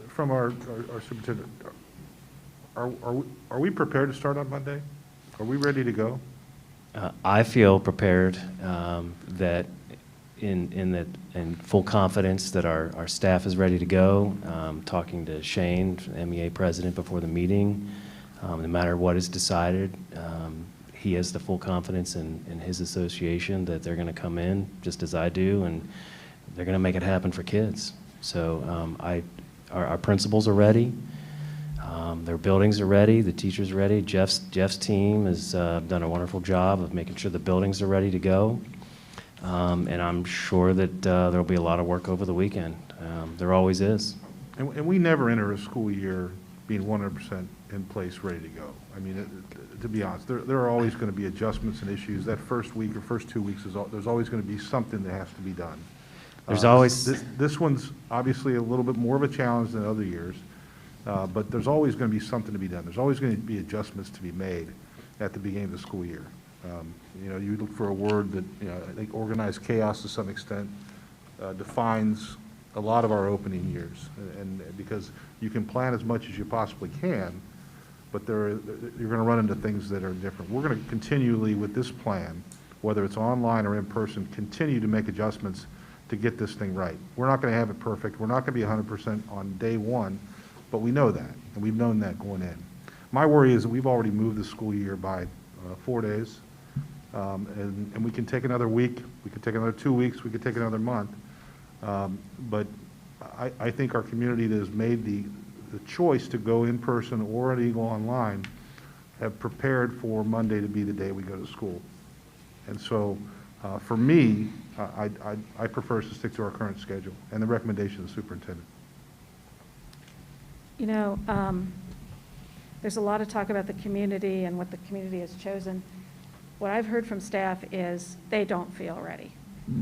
from our superintendent, are we prepared to start on Monday? Are we ready to go? I feel prepared that in full confidence that our staff is ready to go. Talking to Shane, MEA president, before the meeting, no matter what is decided, he has the full confidence in his association that they're going to come in just as I do, and they're going to make it happen for kids. So our principals are ready. Their buildings are ready. The teachers are ready. Jeff's team has done a wonderful job of making sure the buildings are ready to go. And I'm sure that there'll be a lot of work over the weekend. There always is. And we never enter a school year being 100% in place, ready to go. I mean, to be honest, there are always going to be adjustments and issues. That first week or first 2 weeks, there's always going to be something that has to be done. There's always... This one's obviously a little bit more of a challenge than other years, but there's always going to be something to be done. There's always going to be adjustments to be made at the beginning of the school year. You know, you look for a word that, you know, I think organized chaos to some extent defines a lot of our opening years. And because you can plan as much as you possibly can, but you're going to run into things that are different. We're going to continually, with this plan, whether it's online or in person, continue to make adjustments to get this thing right. We're not going to have it perfect. We're not going to be 100% on day one, but we know that, and we've known that going in. My worry is that we've already moved the school year by 4 days, and we can take another week, we could take another 2 weeks, we could take another month. But I think our community that has made the choice to go in person or at Eagle Online have prepared for Monday to be the day we go to school. And so for me, I prefer us to stick to our current schedule and the recommendation of the superintendent. You know, there's a lot of talk about the community and what the community has chosen. What I've heard from staff is they don't feel ready.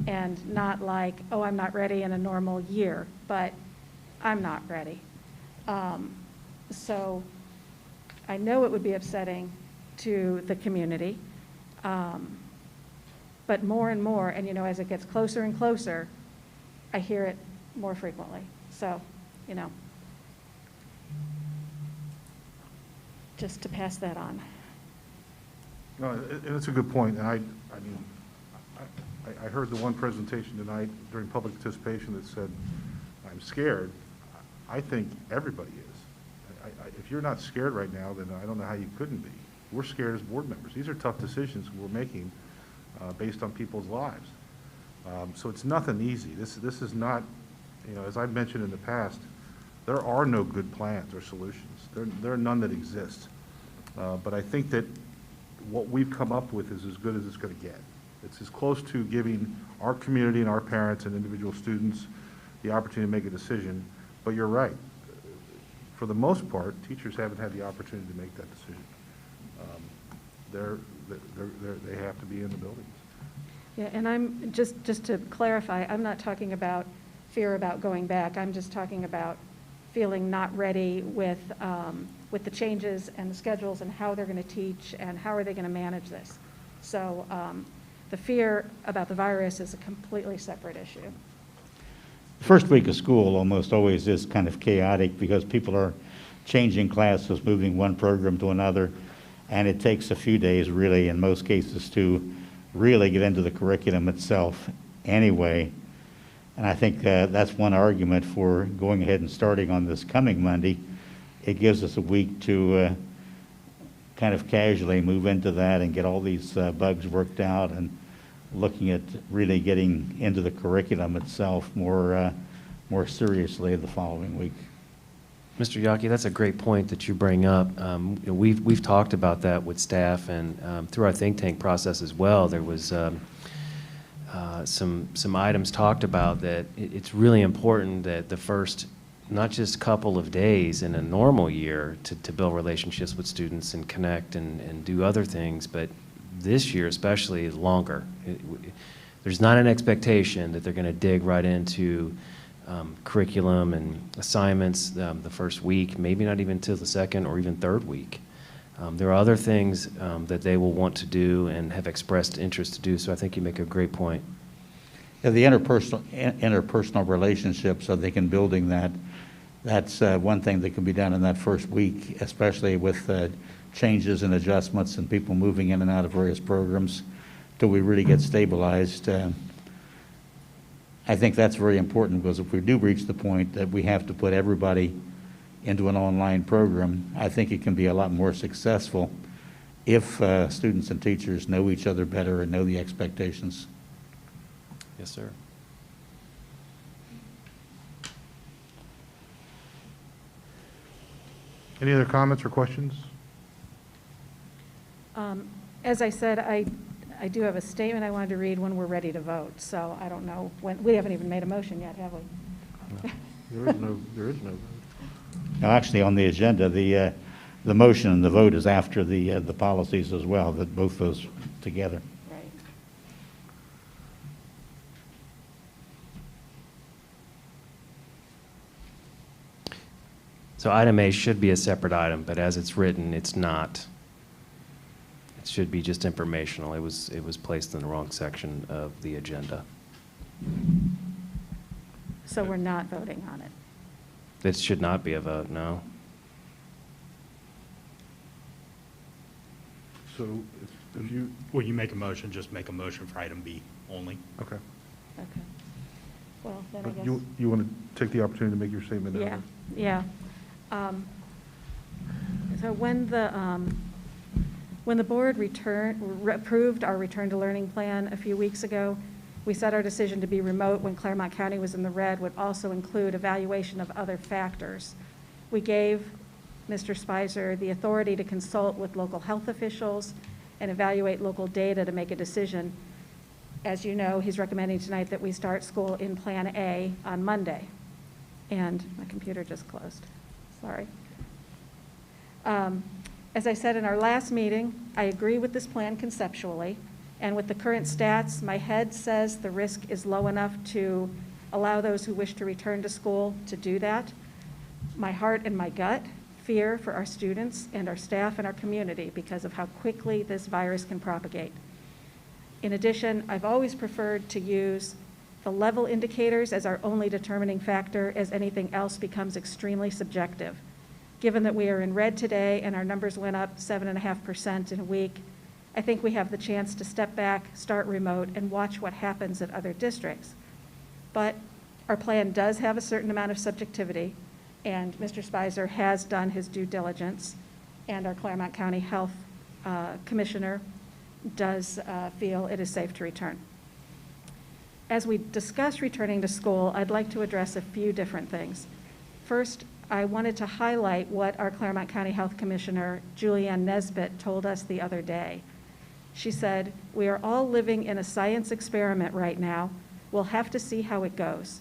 And not like, oh, I'm not ready in a normal year, but I'm not ready. So I know it would be upsetting to the community, but more and more, and you know, as it gets closer and closer, I hear it more frequently. So, you know, just to pass that on. No, and it's a good point, and I mean, I heard the one presentation tonight during public participation that said, I'm scared. I think everybody is. If you're not scared right now, then I don't know how you couldn't be. We're scared as board members. These are tough decisions we're making based on people's lives. So it's nothing easy. This is not, you know, as I've mentioned in the past, there are no good plans or solutions. There are none that exist. But I think that what we've come up with is as good as it's going to get. It's as close to giving our community and our parents and individual students the opportunity to make a decision. But you're right. For the most part, teachers haven't had the opportunity to make that decision. They have to be in the buildings. Yeah, and I'm, just to clarify, I'm not talking about fear about going back. I'm just talking about feeling not ready with the changes and the schedules and how they're going to teach and how are they going to manage this. So the fear about the virus is a completely separate issue. First week of school almost always is kind of chaotic because people are changing classes, moving one program to another, and it takes a few days really in most cases to really get into the curriculum itself anyway. And I think that's one argument for going ahead and starting on this coming Monday. It gives us a week to kind of casually move into that and get all these bugs worked out and looking at really getting into the curriculum itself more more seriously the following week. Mr. Yaki, that's a great point that you bring up. We've talked about that with staff, and through our think tank process as well, there was some items talked about that it's really important that the first, not just couple of days in a normal year to build relationships with students and connect and do other things, but this year especially longer. There's not an expectation that they're going to dig right into curriculum and assignments the first week, maybe not even till the second or even third week. There are other things that they will want to do and have expressed interest to do, so I think you make a great point. Yeah, the interpersonal relationships, I think in building that's one thing that can be done in that first week, especially with changes and adjustments and people moving in and out of various programs till we really get stabilized. I think that's very important, because if we do reach the point that we have to put everybody into an online program, I think it can be a lot more successful if students and teachers know each other better and know the expectations. Yes, sir. Any other comments or questions? As I said, I do have a statement I wanted to read when we're ready to vote, so I don't know when, we haven't even made a motion yet, have we? There is no. Now, actually, on the agenda, the motion and the vote is after the policies as well, that both those together. Right. So item A should be a separate item, but as it's written, it's not. It should be just informational. It was placed in the wrong section of the agenda. So we're not voting on it. It should not be a vote, no. So if you, When you make a motion, just make a motion for item B only. okay. Okay. Well, then I But guess. you want to take the opportunity to make your statement now? Yeah. So when the board approved our return to learning plan a few weeks ago, we said our decision to be remote when Claremont County was in the red would also include evaluation of other factors. We gave Mr. Spicer the authority to consult with local health officials and evaluate local data to make a decision. As you know, he's recommending tonight that we start school in Plan A on Monday. And my computer just closed. Sorry. As I said in our last meeting, I agree with this plan conceptually, and with the current stats, my head says the risk is low enough to allow those who wish to return to school to do that. My heart and my gut fear for our students and our staff and our community because of how quickly this virus can propagate. In addition, I've always preferred to use the level indicators as our only determining factor, as anything else becomes extremely subjective. Given that we are in red today and our numbers went up 7.5% in a week, I think we have the chance to step back, start remote, and watch what happens at other districts. But our plan does have a certain amount of subjectivity, and Mr. Spicer has done his due diligence, and our Claremont County Health Commissioner does feel it is safe to return. As we discuss returning to school, I'd like to address a few different things. First, I wanted to highlight what our Claremont County Health Commissioner, Julianne Nesbitt, told us the other day. She said, "We are all living in a science experiment right now. We'll have to see how it goes."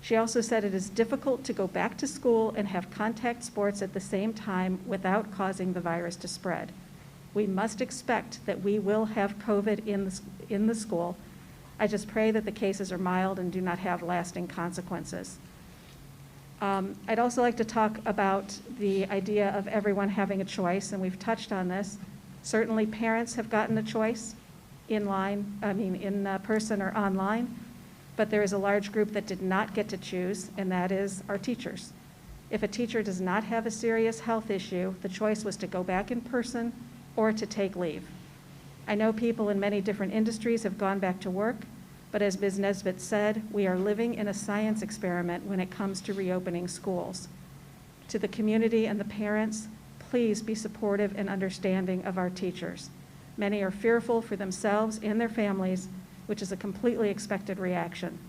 She also said it is difficult to go back to school and have contact sports at the same time without causing the virus to spread. We must expect that we will have COVID in the school. I just pray that the cases are mild and do not have lasting consequences. I'd also like to talk about the idea of everyone having a choice, and we've touched on this. Certainly, parents have gotten a choice in person or online, but there is a large group that did not get to choose, and that is our teachers. If a teacher does not have a serious health issue, the choice was to go back in person or to take leave. I know people in many different industries have gone back to work, but as Ms. Nesbitt said, we are living in a science experiment when it comes to reopening schools. To the community and the parents, please be supportive and understanding of our teachers. Many are fearful for themselves and their families, which is a completely expected reaction.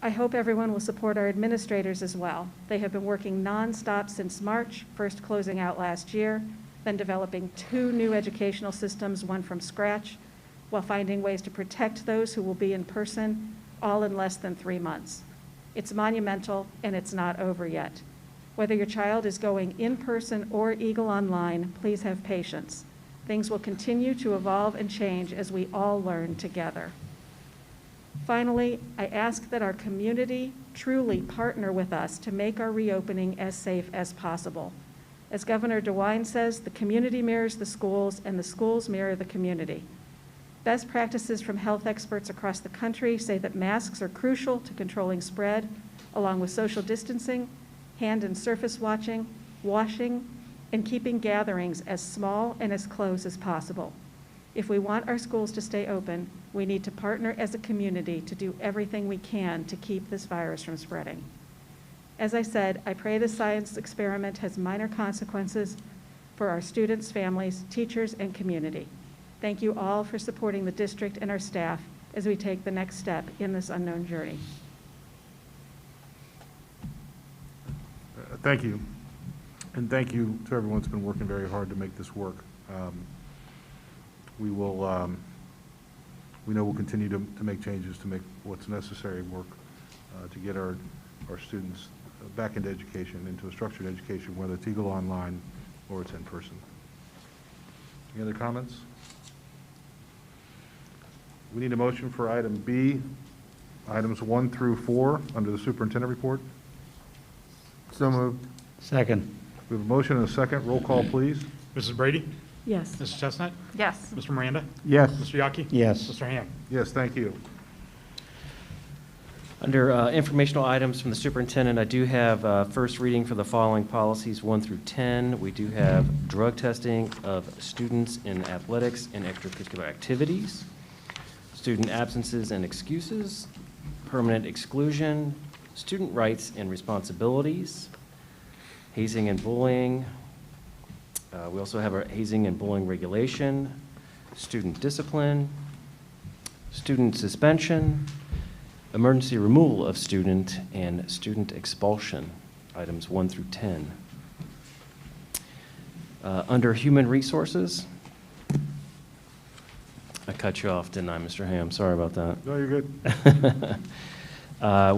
I hope everyone will support our administrators as well. They have been working nonstop since March, first closing out last year, then developing 2 new educational systems, one from scratch, while finding ways to protect those who will be in person, all in less than 3 months. It's monumental, and it's not over yet. Whether your child is going in person or Eagle Online, please have patience. Things will continue to evolve and change as we all learn together. Finally, I ask that our community truly partner with us to make our reopening as safe as possible. As Governor DeWine says, the community mirrors the schools and the schools mirror the community. Best practices from health experts across the country say that masks are crucial to controlling spread, along with social distancing, hand and surface washing, and keeping gatherings as small and as close as possible. If we want our schools to stay open, we need to partner as a community to do everything we can to keep this virus from spreading. As I said, I pray the science experiment has minor consequences for our students, families, teachers, and community. Thank you all for supporting the district and our staff as we take the next step in this unknown journey. Thank you. And thank you to everyone that's been working very hard to make this work. We know we'll continue to make changes to make what's necessary work to get our students back into education, into a structured education, whether it's Eagle Online or it's in person. Any other comments? We need a motion for item B, items 1 through 4 under the superintendent report. So moved. Second. We have a motion and a second. Roll call, please. Mrs. Brady? Yes. Mrs. Chestnut? Yes. Mr. Miranda? Yes. Mr. Yockey? Yes. Mr. Ham? Yes, thank you. Under informational items from the superintendent, I do have first reading for the following policies 1 through 10. We do have drug testing of students in athletics and extracurricular activities, student absences and excuses, permanent exclusion, student rights and responsibilities, hazing and bullying. We also have our hazing and bullying regulation, student discipline, student suspension, emergency removal of student, and student expulsion, items 1 through 10. Under human resources, I cut you off, didn't I, Mr. Ham? Sorry about that. No, you're good.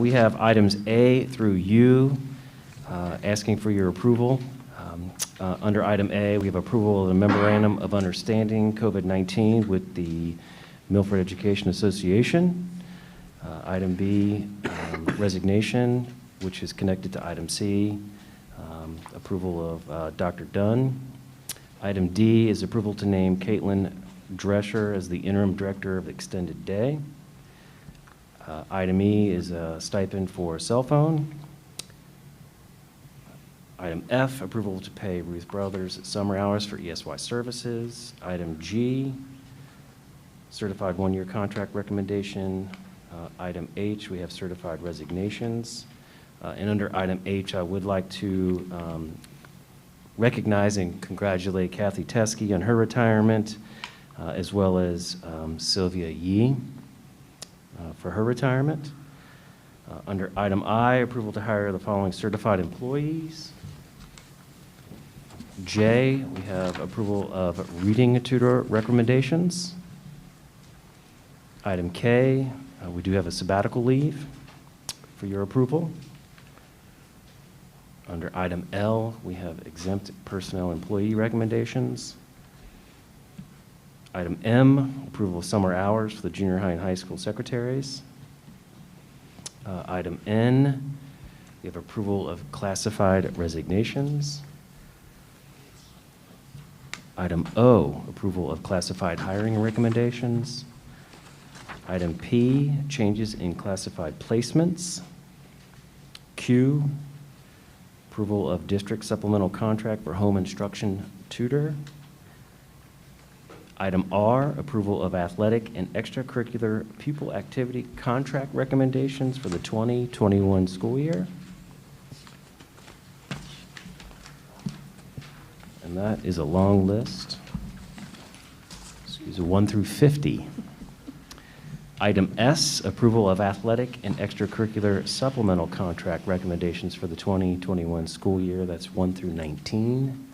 We have items A through U, asking for your approval. Under item A, we have approval of the memorandum of understanding COVID-19 with the Milford Education Association. Item B, resignation, which is connected to item C, approval of Dr. Dunn. Item D is approval to name Caitlin Drescher as the interim director of extended day. Item E is a stipend for cell phone. Item F, approval to pay Ruth Brothers summer hours for ESY services. Item G, certified one-year contract recommendation. Item H, we have certified resignations. And under item H, I would like to recognize and congratulate Kathy Teskey on her retirement, as well as Sylvia Yee for her retirement. Under item I, approval to hire the following certified employees. J, we have approval of reading tutor recommendations. Item K, we do have a sabbatical leave for your approval. Under item L, we have exempt personnel employee recommendations. Item M, approval of summer hours for the junior high and high school secretaries. Item N, we have approval of classified resignations. Item O, approval of classified hiring recommendations. Item P, changes in classified placements. Q, approval of district supplemental contract for home instruction tutor. Item R, approval of athletic and extracurricular pupil activity contract recommendations for the 2021 school year. And that is a long list. Excuse me, 1 through 50. Item S, approval of athletic and extracurricular supplemental contract recommendations for the 2021 school year. That's 1 through 19.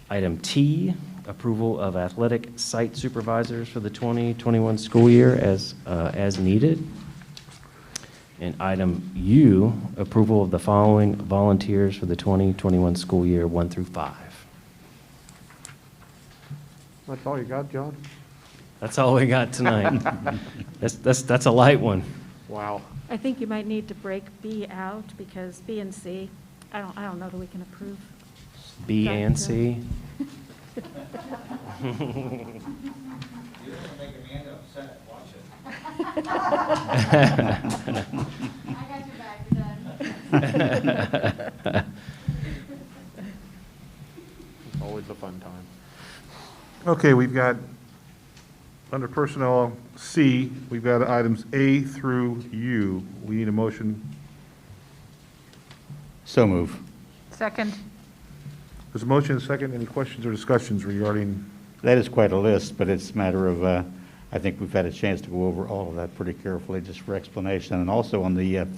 Item T, approval of athletic site supervisors for the 2021 school year as needed. And item U, approval of the following volunteers for the 2021 school year 1 through 5. That's all you got, John? That's all we got tonight. That's a light one. Wow. I think you might need to break B out because B and C, I don't know that we can approve. B and C. You're gonna make Amanda upset, watch it. I got your back, you're done. Always a fun time. Okay, we've got, under Personnel C, we've got items A through U. We need a motion. So move. Second. There's a motion and a second. Any questions or discussions regarding? That is quite a list, but it's a matter of, I think we've had a chance to go over all of that pretty carefully, just for explanation. And also on the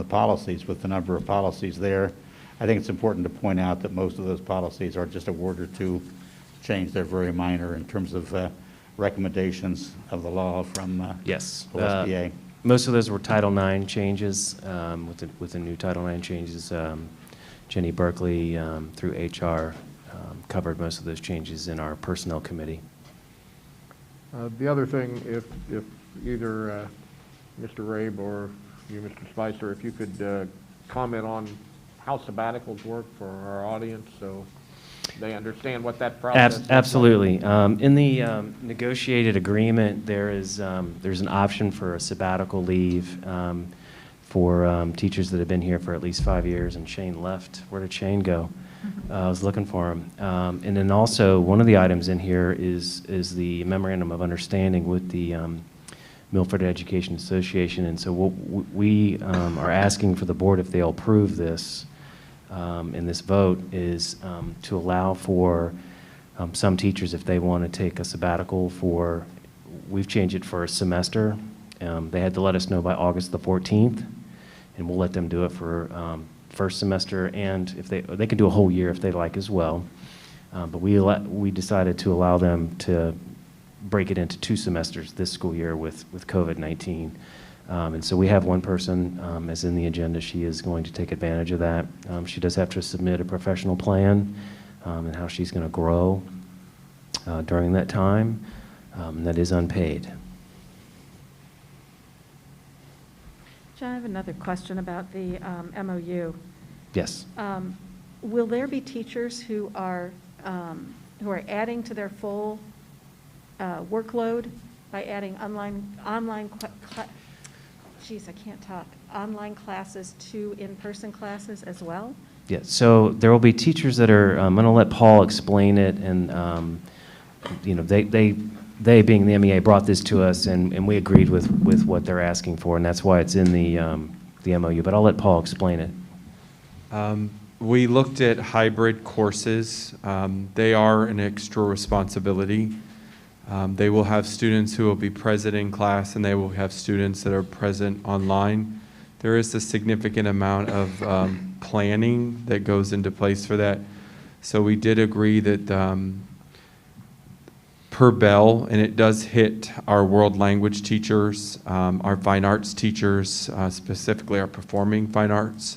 policies, with the number of policies there, I think it's important to point out that most of those policies are just a word or two change. They're very minor in terms of recommendations of the law from Yes. OSBA. Most of those were Title IX changes, with the new Title IX changes. Jenny Berkeley, through HR, covered most of those changes in our Personnel Committee. The other thing, if either Mr. Rabe or you, Mr. Spicer, if you could comment on how sabbaticals work for our audience, so they understand what that process is. Absolutely. In the negotiated agreement, there's an option for a sabbatical leave for teachers that have been here for at least 5 years, and Shane left. Where did Shane go? I was looking for him. And then also, one of the items in here is the memorandum of understanding with the Milford Education Association. And so what we are asking for the board, if they'll approve this in this vote, is to allow for some teachers, if they want to take a sabbatical for, we've changed it for a semester. They had to let us know by August the 14th, and we'll let them do it for first semester, and if they can do a whole year if they like as well. But we decided to allow them to break it into 2 semesters this school year with COVID-19. And so we have one person, as in the agenda, she is going to take advantage of that. She does have to submit a professional plan and how she's going to grow during that time. That is unpaid. John, I have another question about the MOU. Yes. Will there be teachers who are adding to their full workload by adding online classes to in-person classes as well? Yeah, so there will be teachers that are, I'm going to let Paul explain it, and you know, they being the MEA brought this to us, and we agreed with what they're asking for, and that's why it's in the MOU, but I'll let Paul explain it. We looked at hybrid courses. They are an extra responsibility. They will have students who will be present in class, and they will have students that are present online. There is a significant amount of planning that goes into place for that. So we did agree that per bell, and it does hit our world language teachers, our fine arts teachers, specifically our performing fine arts.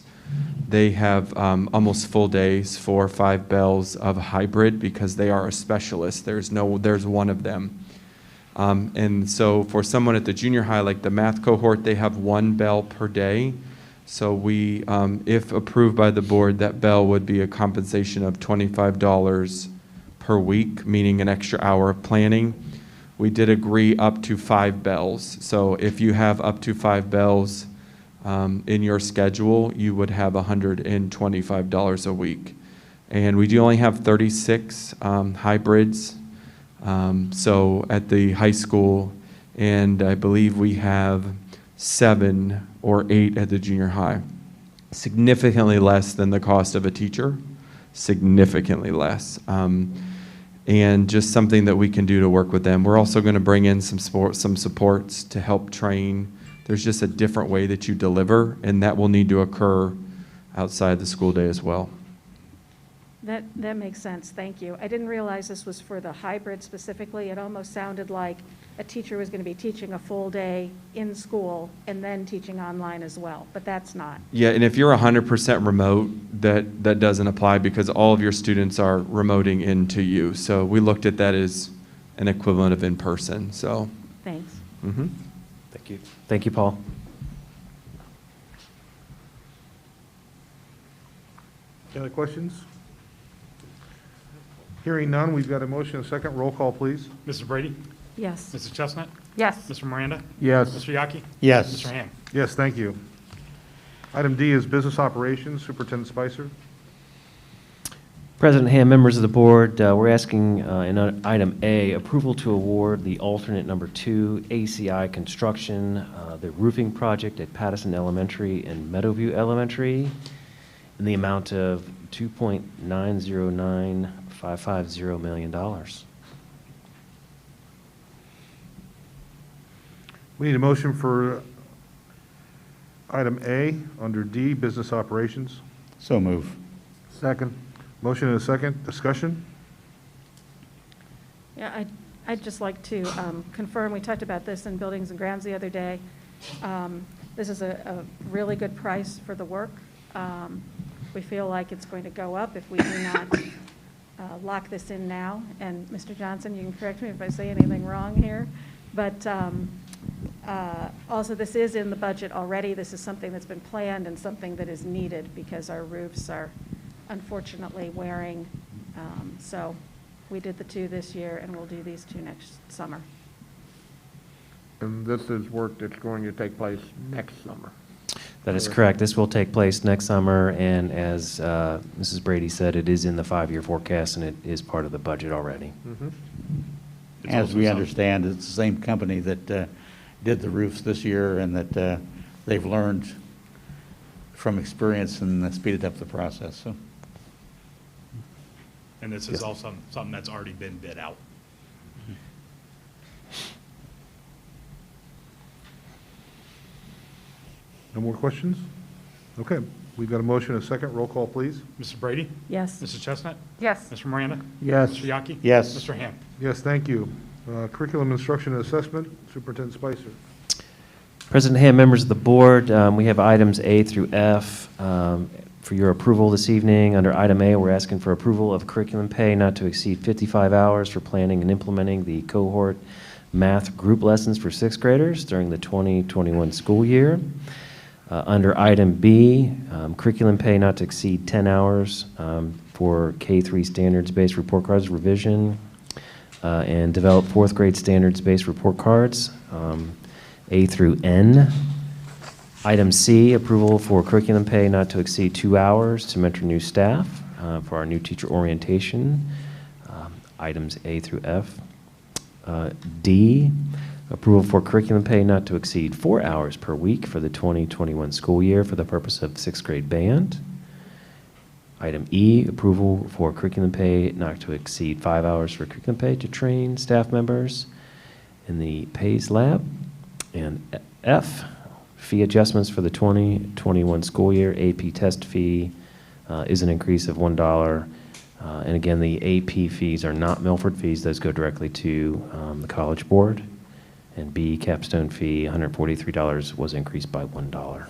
They have almost full days, 4 or 5 bells of hybrid, because they are a specialist. There's one of them. And so for someone at the junior high, like the math cohort, they have 1 bell per day. So we, if approved by the board, that bell would be a compensation of $25 per week, meaning an extra hour of planning. We did agree up to 5 bells. So if you have up to 5 bells in your schedule, you would have $125 a week. And we do only have 36 hybrids. So at the high school, and I believe we have 7 or 8 at the junior high. Significantly less than the cost of a teacher, significantly less. and just something that we can do to work with them. We're also going to bring in some supports to help train. There's just a different way that you deliver, and that will need to occur outside the school day as well. That makes sense, thank you. I didn't realize this was for the hybrid specifically. It almost sounded like a teacher was going to be teaching a full day in school and then teaching online as well, but that's not. Yeah, and if you're 100% remote, that doesn't apply because all of your students are remoting into you. So we looked at that as an equivalent of in-person, so. Thanks. Mm-hmm. Thank you. Thank you, Paul. Any other questions? Hearing none, we've got a motion and a second. Roll call, please. Mrs. Brady? Yes. Mrs. Chestnut? Yes. Mr. Miranda? Yes. Mr. Yaki? Yes. Mr. Ham? Yes, thank you. Item D is business operations. Superintendent Spicer. President Ham, members of the board, we're asking in item A, approval to award the alternate number 2 ACI construction, the roofing project at Pattison Elementary and Meadowview Elementary in the amount of $2.909550 million. We need a motion for item A under D, business operations. So move. Second. Motion and a second. Discussion? Yeah, I'd just like to confirm, we talked about this in Buildings and Grounds the other day. This is a really good price for the work. We feel like it's going to go up if we do not lock this in now. And Mr. Johnson, you can correct me if I say anything wrong here. But also, this is in the budget already. This is something that's been planned and something that is needed because our roofs are unfortunately wearing. So we did the 2 this year, and we'll do these 2 next summer. And this is work that's going to take place next summer. That is correct. This will take place next summer, and as Mrs. Brady said, it is in the 5-year forecast, and it is part of the budget already. Mm-hmm. As we understand, it's the same company that did the roofs this year, and that they've learned from experience and speeded up the process, so. And this is also something that's already been bid out. No more questions? Okay, we've got a motion and a second. Roll call, please. Mrs. Brady? Yes. Mrs. Chestnut? Yes. Mr. Miranda? Yes. Mr. Yaki? Yes. Mr. Ham? Yes, thank you. Curriculum instruction and assessment, Superintendent Spicer. President Ham, members of the board, we have items A through F for your approval this evening. Under item A, we're asking for approval of curriculum pay not to exceed 55 hours for planning and implementing the cohort math group lessons for 6th graders during the 2021 school year. Under item B, curriculum pay not to exceed 10 hours for K-3 standards-based report cards revision and develop 4th grade standards-based report cards, A through N. Item C, approval for curriculum pay not to exceed 2 hours to mentor new staff for our new teacher orientation, items A through F. D, approval for curriculum pay not to exceed 4 hours per week for the 2021 school year for the purpose of 6th grade band. Item E, approval for curriculum pay not to exceed 5 hours for curriculum pay to train staff members in the PACE lab. And F, fee adjustments for the 2021 school year. AP test fee is an increase of $1. And again, the AP fees are not Milford fees. Those go directly to the College Board. And B, capstone fee, $143 was increased by $1.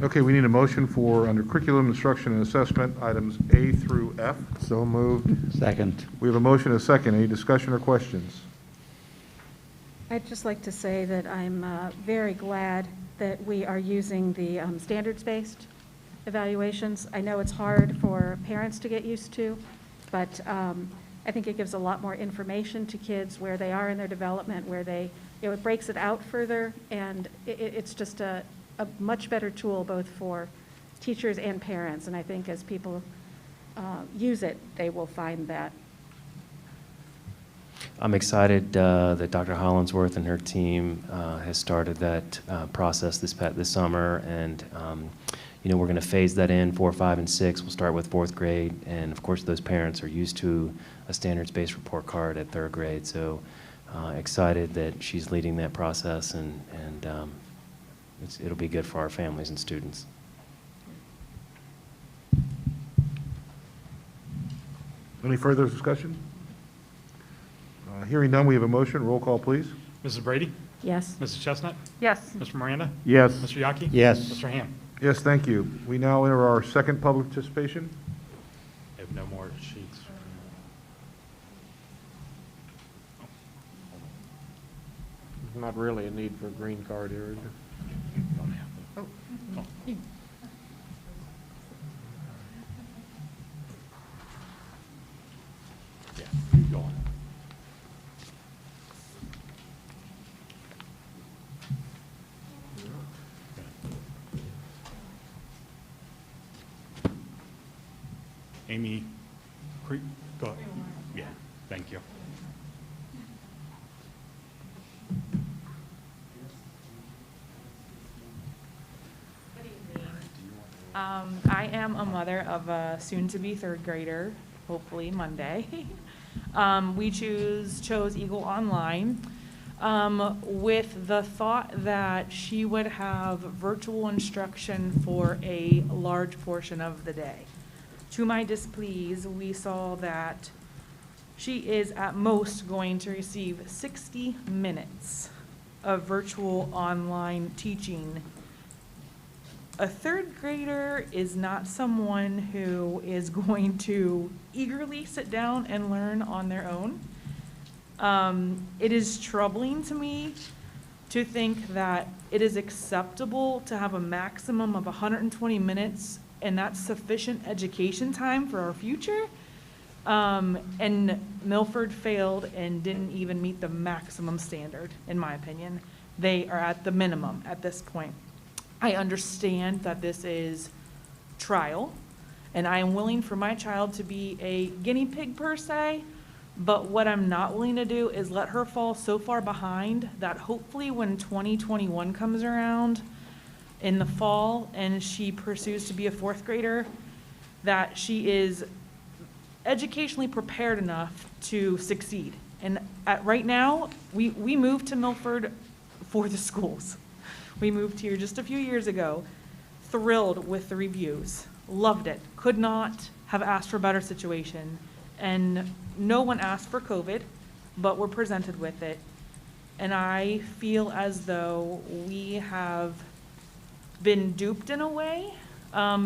Okay, we need a motion for, under curriculum instruction and assessment, items A through F. So moved. Second. We have a motion and a second. Any discussion or questions? I'd just like to say that I'm very glad that we are using the standards-based evaluations. I know it's hard for parents to get used to, but I think it gives a lot more information to kids where they are in their development, where they, it breaks it out further, and it's just a much better tool both for teachers and parents. And I think as people use it, they will find that. I'm excited that Dr. Hollinsworth and her team has started that process this summer, and we're going to phase that in, 4, 5, and 6. We'll start with 4th grade. And of course, those parents are used to a standards-based report card at 3rd grade. So excited that she's leading that process, and it'll be good for our families and students. Any further discussion? Hearing none, we have a motion. Roll call, please. Mrs. Brady? Yes. Mrs. Chestnut? Yes. Mr. Miranda? Yes. Mr. Yaki? Yes. Mr. Ham? Yes, thank you. We now enter our second public participation. I have no more sheets. There's not really a need for a green card here, is there? Yeah, keep going. Amy, go ahead. Yeah, thank you. I am a mother of a soon-to-be 3rd grader, hopefully Monday. We chose Eagle Online with the thought that she would have virtual instruction for a large portion of the day. To my displease, we saw that she is at most going to receive 60 minutes of virtual online teaching. A 3rd grader is not someone who is going to eagerly sit down and learn on their own. It is troubling to me to think that it is acceptable to have a maximum of 120 minutes, and that's sufficient education time for our future. And Milford failed and didn't even meet the maximum standard, in my opinion. They are at the minimum at this point. I understand that this is trial, and I am willing for my child to be a guinea pig per se, but what I'm not willing to do is let her fall so far behind that hopefully when 2021 comes around in the fall and she pursues to be a 4th grader, that she is educationally prepared enough to succeed. And right now, we moved to Milford for the schools. We moved here just a few years ago, thrilled with the reviews, loved it, could not have asked for a better situation. And no one asked for COVID, but we're presented with it. And I feel as though we have been duped in a way,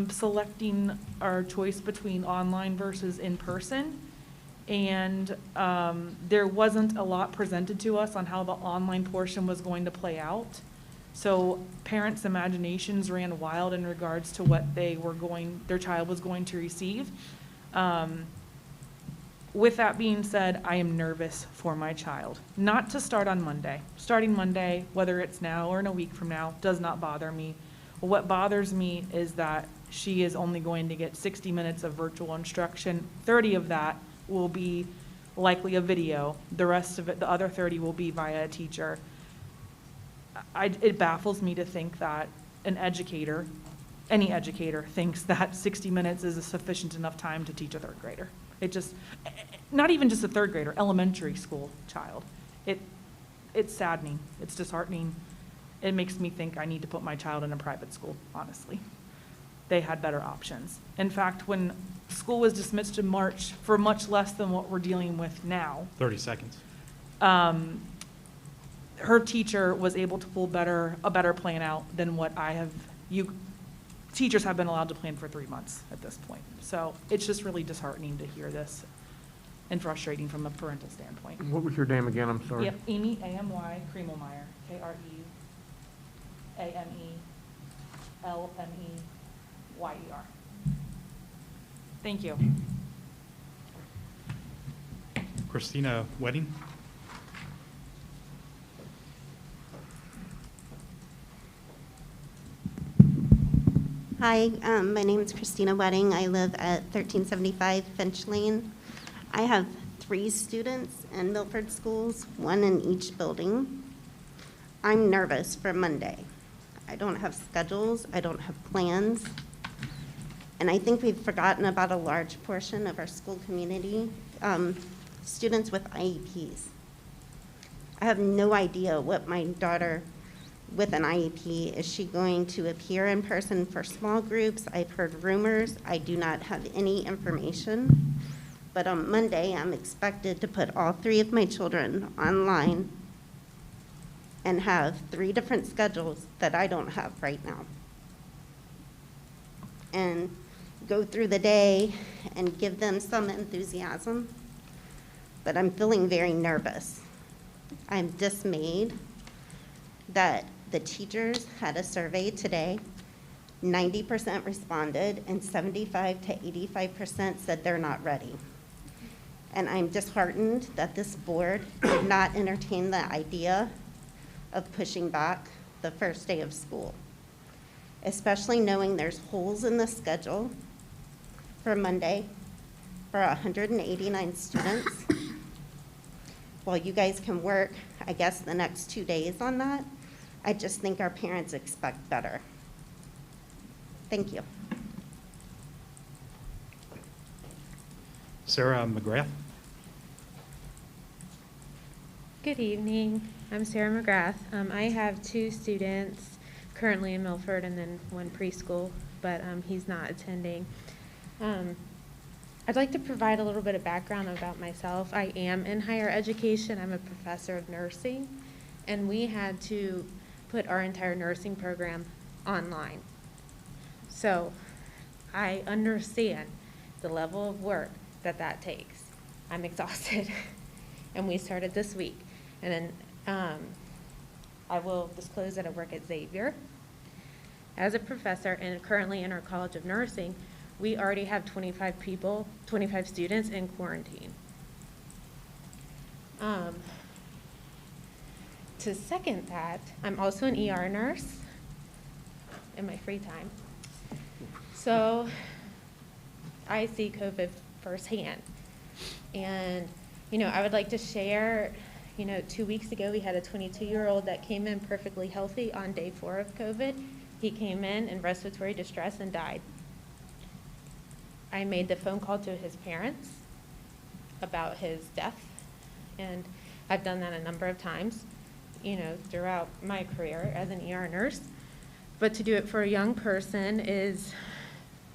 selecting our choice between online versus in person. And there wasn't a lot presented to us on how the online portion was going to play out. So parents' imaginations ran wild in regards to what their child was going to receive. With that being said, I am nervous for my child. Not to start on Monday. Starting Monday, whether it's now or in a week from now, does not bother me. What bothers me is that she is only going to get 60 minutes of virtual instruction. 30 of that will be likely a video. The rest of it, the other 30, will be via a teacher. It baffles me to think that an educator, any educator, thinks that 60 minutes is a sufficient enough time to teach a 3rd grader. It just, not even just a 3rd grader, elementary school child. It's saddening, it's disheartening. It makes me think I need to put my child in a private school, honestly. They had better options. In fact, when school was dismissed in March for much less than what we're dealing with now, 30 seconds. Her teacher was able to pull a better plan out than what teachers have been allowed to plan for 3 months at this point. So it's just really disheartening to hear this and frustrating from a parental standpoint. What was your name again? I'm sorry. Yep, Amy, A-M-Y, Kremelmeyer, K-R-E-A-M-E-L-M-E-Y-E-R. Thank you. Christina Wedding? Hi, my name is Christina Wedding. I live at 1375 Finch Lane. I have 3 students in Milford schools, 1 in each building. I'm nervous for Monday. I don't have schedules, I don't have plans. And I think we've forgotten about a large portion of our school community, students with IEPs. I have no idea what my daughter with an IEP, is she going to appear in person for small groups? I've heard rumors. I do not have any information. But on Monday, I'm expected to put all 3 of my children online and have 3 different schedules that I don't have right now. And go through the day and give them some enthusiasm. But I'm feeling very nervous. I'm dismayed that the teachers had a survey today. 90% responded, and 75 to 85% said they're not ready. And I'm disheartened that this board did not entertain the idea of pushing back the first day of school, especially knowing there's holes in the schedule for Monday for 189 students. While you guys can work, I guess, the next 2 days on that, I just think our parents expect better. Thank you. Sarah McGrath. Good evening. I'm Sarah McGrath. I have 2 students currently in Milford and then 1 preschool, but he's not attending. I'd like to provide a little bit of background about myself. I am in higher education. I'm a professor of nursing, and we had to put our entire nursing program online. So I understand the level of work that takes. I'm exhausted, and we started this week. And then I will disclose that I work at Xavier as a professor, and currently in our College of Nursing, we already have 25 students in quarantine. To second that, I'm also an ER nurse in my free time. So I see COVID firsthand. And, I would like to share, 2 weeks ago we had a 22-year-old that came in perfectly healthy on day 4 of COVID. He came in respiratory distress and died. I made the phone call to his parents about his death, and I've done that a number of times, throughout my career as an ER nurse. But to do it for a young person is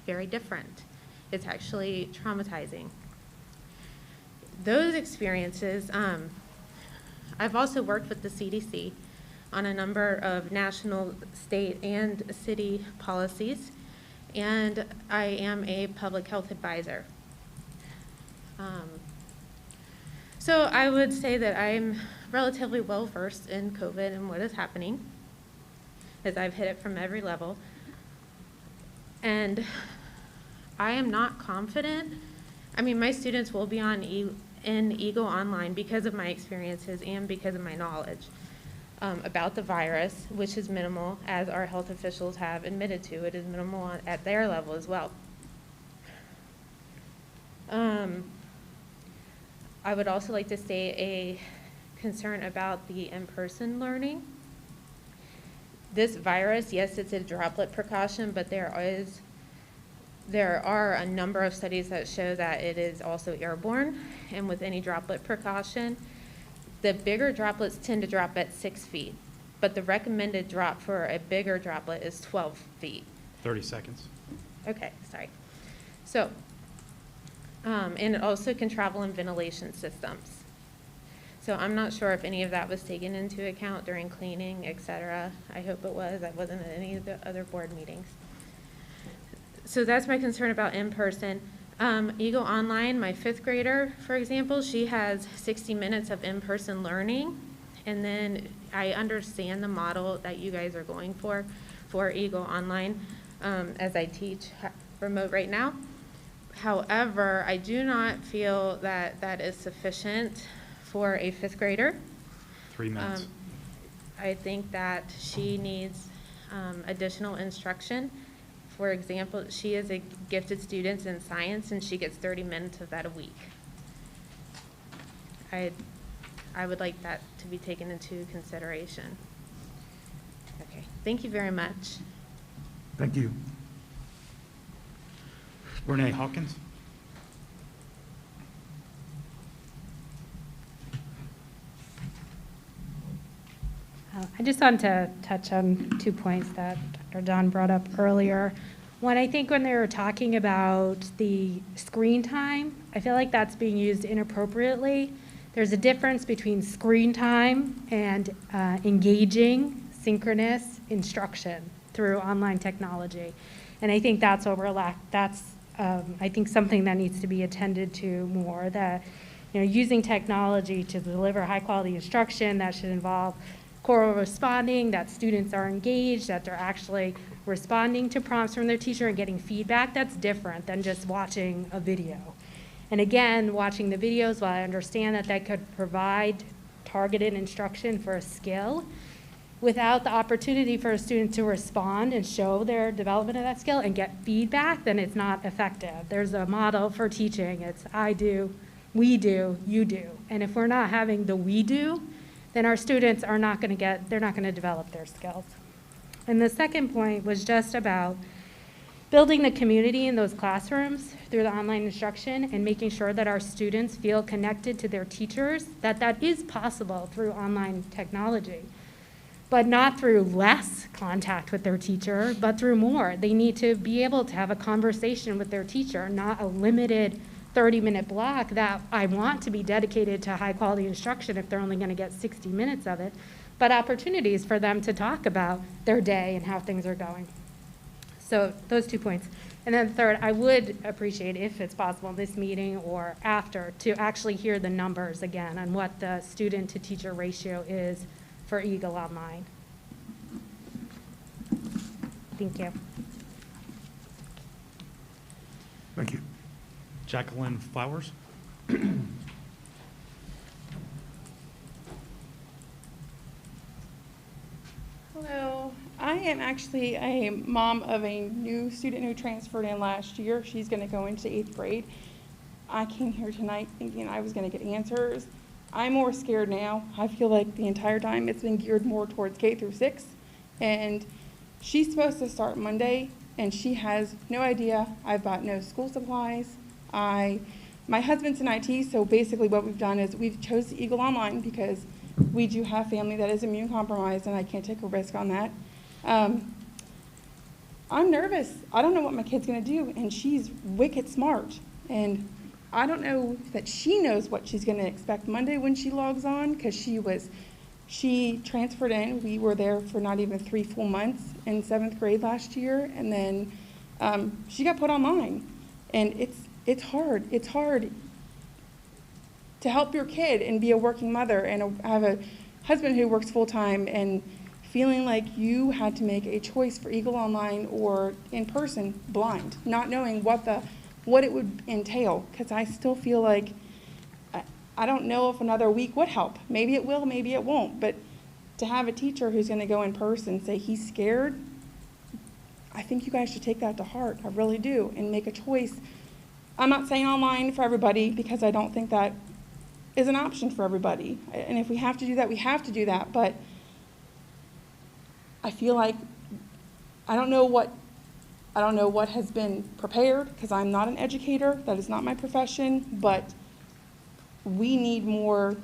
very different. It's actually traumatizing. Those experiences, I've also worked with the CDC on a number of national, state, and city policies, and I am a public health advisor. So I would say that I'm relatively well versed in COVID and what is happening, as I've hit it from every level. And I am not confident. My students will be in Eagle Online because of my experiences and because of my knowledge about the virus, which is minimal, as our health officials have admitted to. It is minimal at their level as well. I would also like to state a concern about the in-person learning. This virus, yes, it's a droplet precaution, but there are a number of studies that show that it is also airborne, and with any droplet precaution, the bigger droplets tend to drop at 6 feet, but the recommended drop for a bigger droplet is 12 feet. 30 seconds. Okay, sorry. So, and it also can travel in ventilation systems. So I'm not sure if any of that was taken into account during cleaning, et cetera. I hope it was. I wasn't at any of the other board meetings. So that's my concern about in-person. Eagle Online, my 5th grader, for example, she has 60 minutes of in-person learning. And then I understand the model that you guys are going for Eagle Online, as I teach remote right now. However, I do not feel that that is sufficient for a 5th grader. 3 minutes. I think that she needs additional instruction. For example, she is a gifted student in science, and she gets 30 minutes of that a week. I would like that to be taken into consideration. Okay, thank you very much. Thank you. Renee Hawkins. I just want to touch on 2 points that Dr. Don brought up earlier. One, I think when they were talking about the screen time, I feel like that's being used inappropriately. There's a difference between screen time and engaging synchronous instruction through online technology. And I think that's I think something that needs to be attended to more, that, using technology to deliver high quality instruction that should involve choral responding, that students are engaged, that they're actually responding to prompts from their teacher and getting feedback. That's different than just watching a video. And again, watching the videos, while I understand that that could provide targeted instruction for a skill, without the opportunity for a student to respond and show their development of that skill and get feedback, then it's not effective. There's a model for teaching. It's I do, we do, you do. And if we're not having the we do, then our students are not going to they're not going to develop their skills. And the second point was just about building the community in those classrooms through the online instruction and making sure that our students feel connected to their teachers, that is possible through online technology, but not through less contact with their teacher, but through more. They need to be able to have a conversation with their teacher, not a limited 30-minute block that I want to be dedicated to high quality instruction if they're only going to get 60 minutes of it, but opportunities for them to talk about their day and how things are going. So those 2 points. And then third, I would appreciate, if it's possible, this meeting or after, to actually hear the numbers again on what the student to teacher ratio is for Eagle Online. Thank you. Thank you. Jacqueline Flowers. Hello. I am actually a mom of a new student who transferred in last year. She's going to go into 8th grade. I came here tonight thinking I was going to get answers. I'm more scared now. I feel like the entire time it's been geared more towards K through 6. And she's supposed to start Monday, and she has no idea. I've bought no school supplies. My husband's in IT, so basically what we've done is we've chose Eagle Online because we do have family that is immune compromised, and I can't take a risk on that. I'm nervous. I don't know what my kid's going to do, and she's wicked smart. And I don't know that she knows what she's going to expect Monday when she logs on, because she transferred in. We were there for not even 3 full months in 7th grade last year, and then she got put online. And it's hard. It's hard to help your kid and be a working mother and have a husband who works full-time and feeling like you had to make a choice for Eagle Online or in person, blind, not knowing what it would entail, because I still feel like I don't know if another week would help. Maybe it will, maybe it won't, but to have a teacher who's going to go in person and say he's scared, I think you guys should take that to heart. I really do, and make a choice. I'm not saying online for everybody, because I don't think that is an option for everybody. And if we have to do that, we have to do that. But I feel like I don't know what has been prepared, because I'm not an educator. That is not my profession. But we need more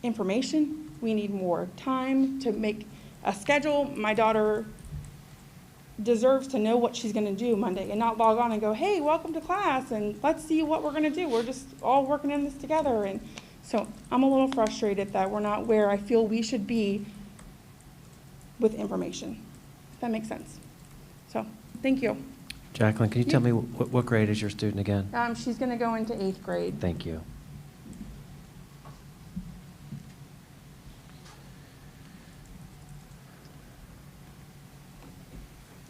information. We need more time to make a schedule. My daughter deserves to know what she's going to do Monday and not log on and go, hey, welcome to class, and let's see what we're going to do. We're just all working in this together. And so I'm a little frustrated that we're not where I feel we should be with information. If that makes sense. So thank you. Jacqueline, can you tell me what grade is your student again? She's going to go into 8th grade. Thank you.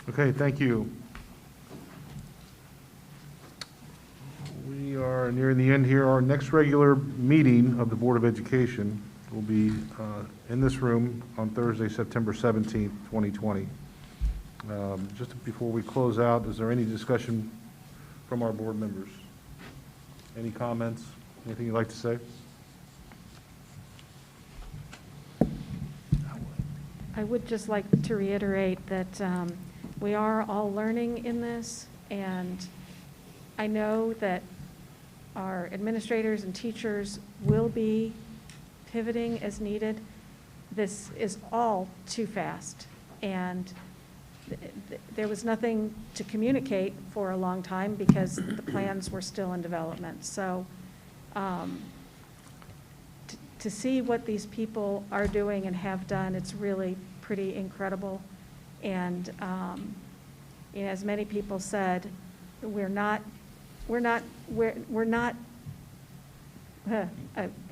Okay, thank you. We are nearing the end here. Our next regular meeting of the Board of Education will be in this room on Thursday, September 17th, 2020. Just before we close out, is there any discussion from our board members? Any comments? Anything you'd like to say? I would just like to reiterate that we are all learning in this, And I know that our administrators and teachers will be pivoting as needed. This is all too fast, and there was nothing to communicate for a long time because the plans were still in development. So to see what these people are doing and have done, it's really pretty incredible. And you know, as many people said, I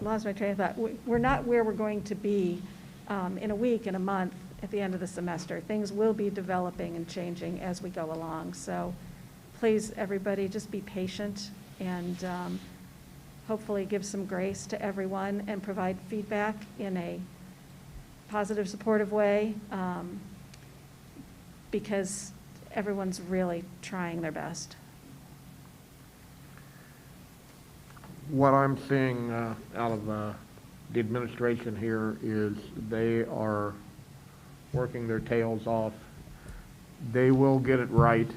lost my train of thought. We're not where we're going to be in a week, in a month, at the end of the semester. Things will be developing and changing as we go along. So please, everybody, just be patient and hopefully give some grace to everyone and provide feedback in a positive, supportive way, because everyone's really trying their best. What I'm seeing out of the administration here is they are working their tails off. They will get it right.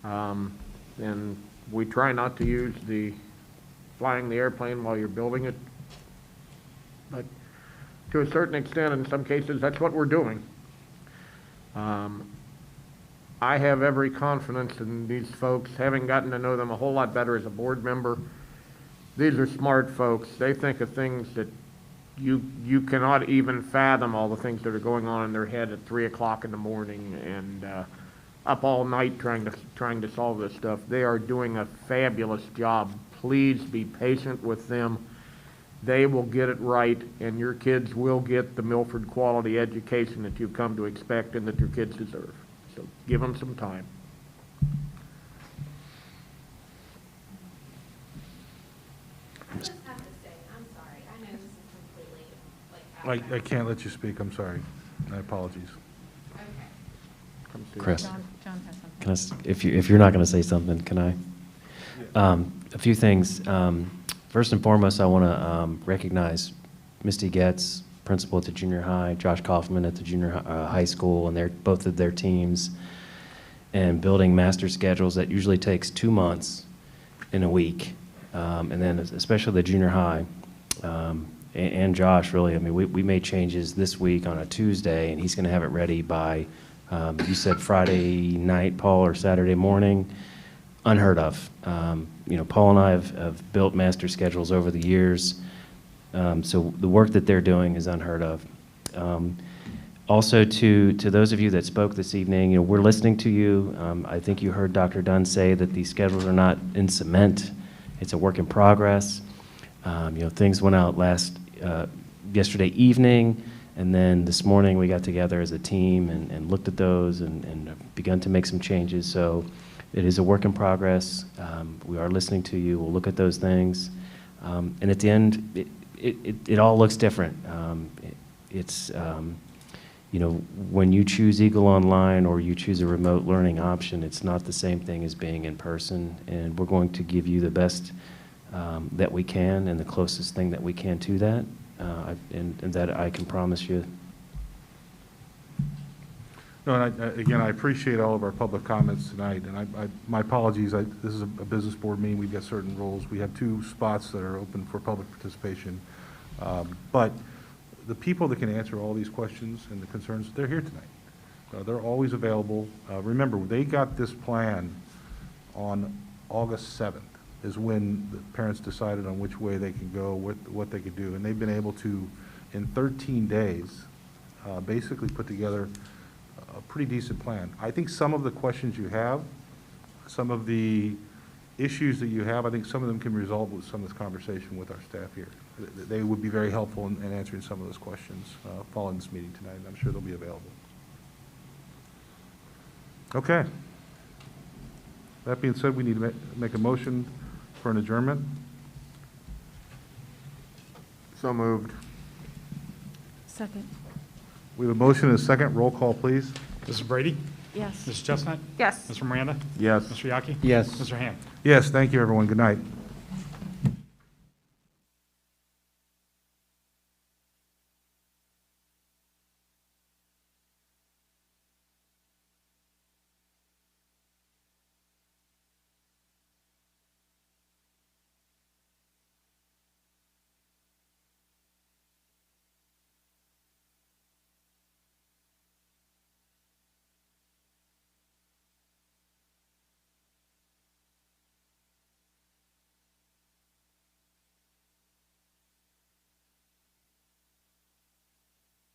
And we try not to use the flying the airplane while you're building it. But to a certain extent, in some cases, that's what we're doing. I have every confidence in these folks, having gotten to know them a whole lot better as a board member. These are smart folks. They think of things that you cannot even fathom, all the things that are going on in their head at 3 o'clock in the morning and up all night trying to solve this stuff. They are doing a fabulous job. Please be patient with them. They will get it right, and your kids will get the Milford quality education that you've come to expect and that your kids deserve. So give them some time. I just have to say, I'm sorry. I know this is completely like out I can't let you speak, I'm sorry. My apologies. Chris, John has something. can I, if you're not going to say something, can I? A few things. First and foremost, I want to recognize Misty Getz, principal at the junior high, Josh Kaufman at the junior high school, and both of their teams, and building master schedules that usually takes 2 months in a week, and then especially the junior high. And Josh, really, I mean, we made changes this week on a Tuesday, and he's going to have it ready by, you said Friday night, Paul, or Saturday morning. Unheard of. You know, Paul and I have built master schedules over the years, so the work that they're doing is unheard of. Also, to those of you that spoke this evening, you know, we're listening to you. I think you heard Dr. Dunn say that these schedules are not in cement. It's a work in progress. You know, things went out yesterday evening, and then this morning we got together as a team and looked at those and begun to make some changes. So it is a work in progress. We are listening to you. We'll look at those things. And at the end, it all looks different. You know, when you choose Eagle Online or you choose a remote learning option, it's not the same thing as being in person. And we're going to give you the best that we can and the closest thing that we can to that. And that I can promise you. No, and again, I appreciate all of our public comments tonight, and my apologies, this is a business board meeting, we've got certain rules. We have 2 spots that are open for public participation, but the people that can answer all these questions and the concerns, they're here tonight. They're always available. Remember, they got this plan on August 7th, is when the parents decided on which way they can go, what they could do, and they've been able to, in 13 days, basically put together a pretty decent plan. I think some of the questions you have, some of the issues that you have, I think some of them can resolve with some of this conversation with our staff here. They would be very helpful in answering some of those questions following this meeting tonight, and I'm sure they'll be available. Okay. That being said, we need to make a motion for an adjournment. So moved. Second. We have a motion and a second. Roll call, please. Mrs. Brady? Yes. Mrs. Chestnut? Yes. Mr. Miranda? Yes. Mr. Yaki? Yes. Mr. Ham? Yes, thank you, everyone. Good night.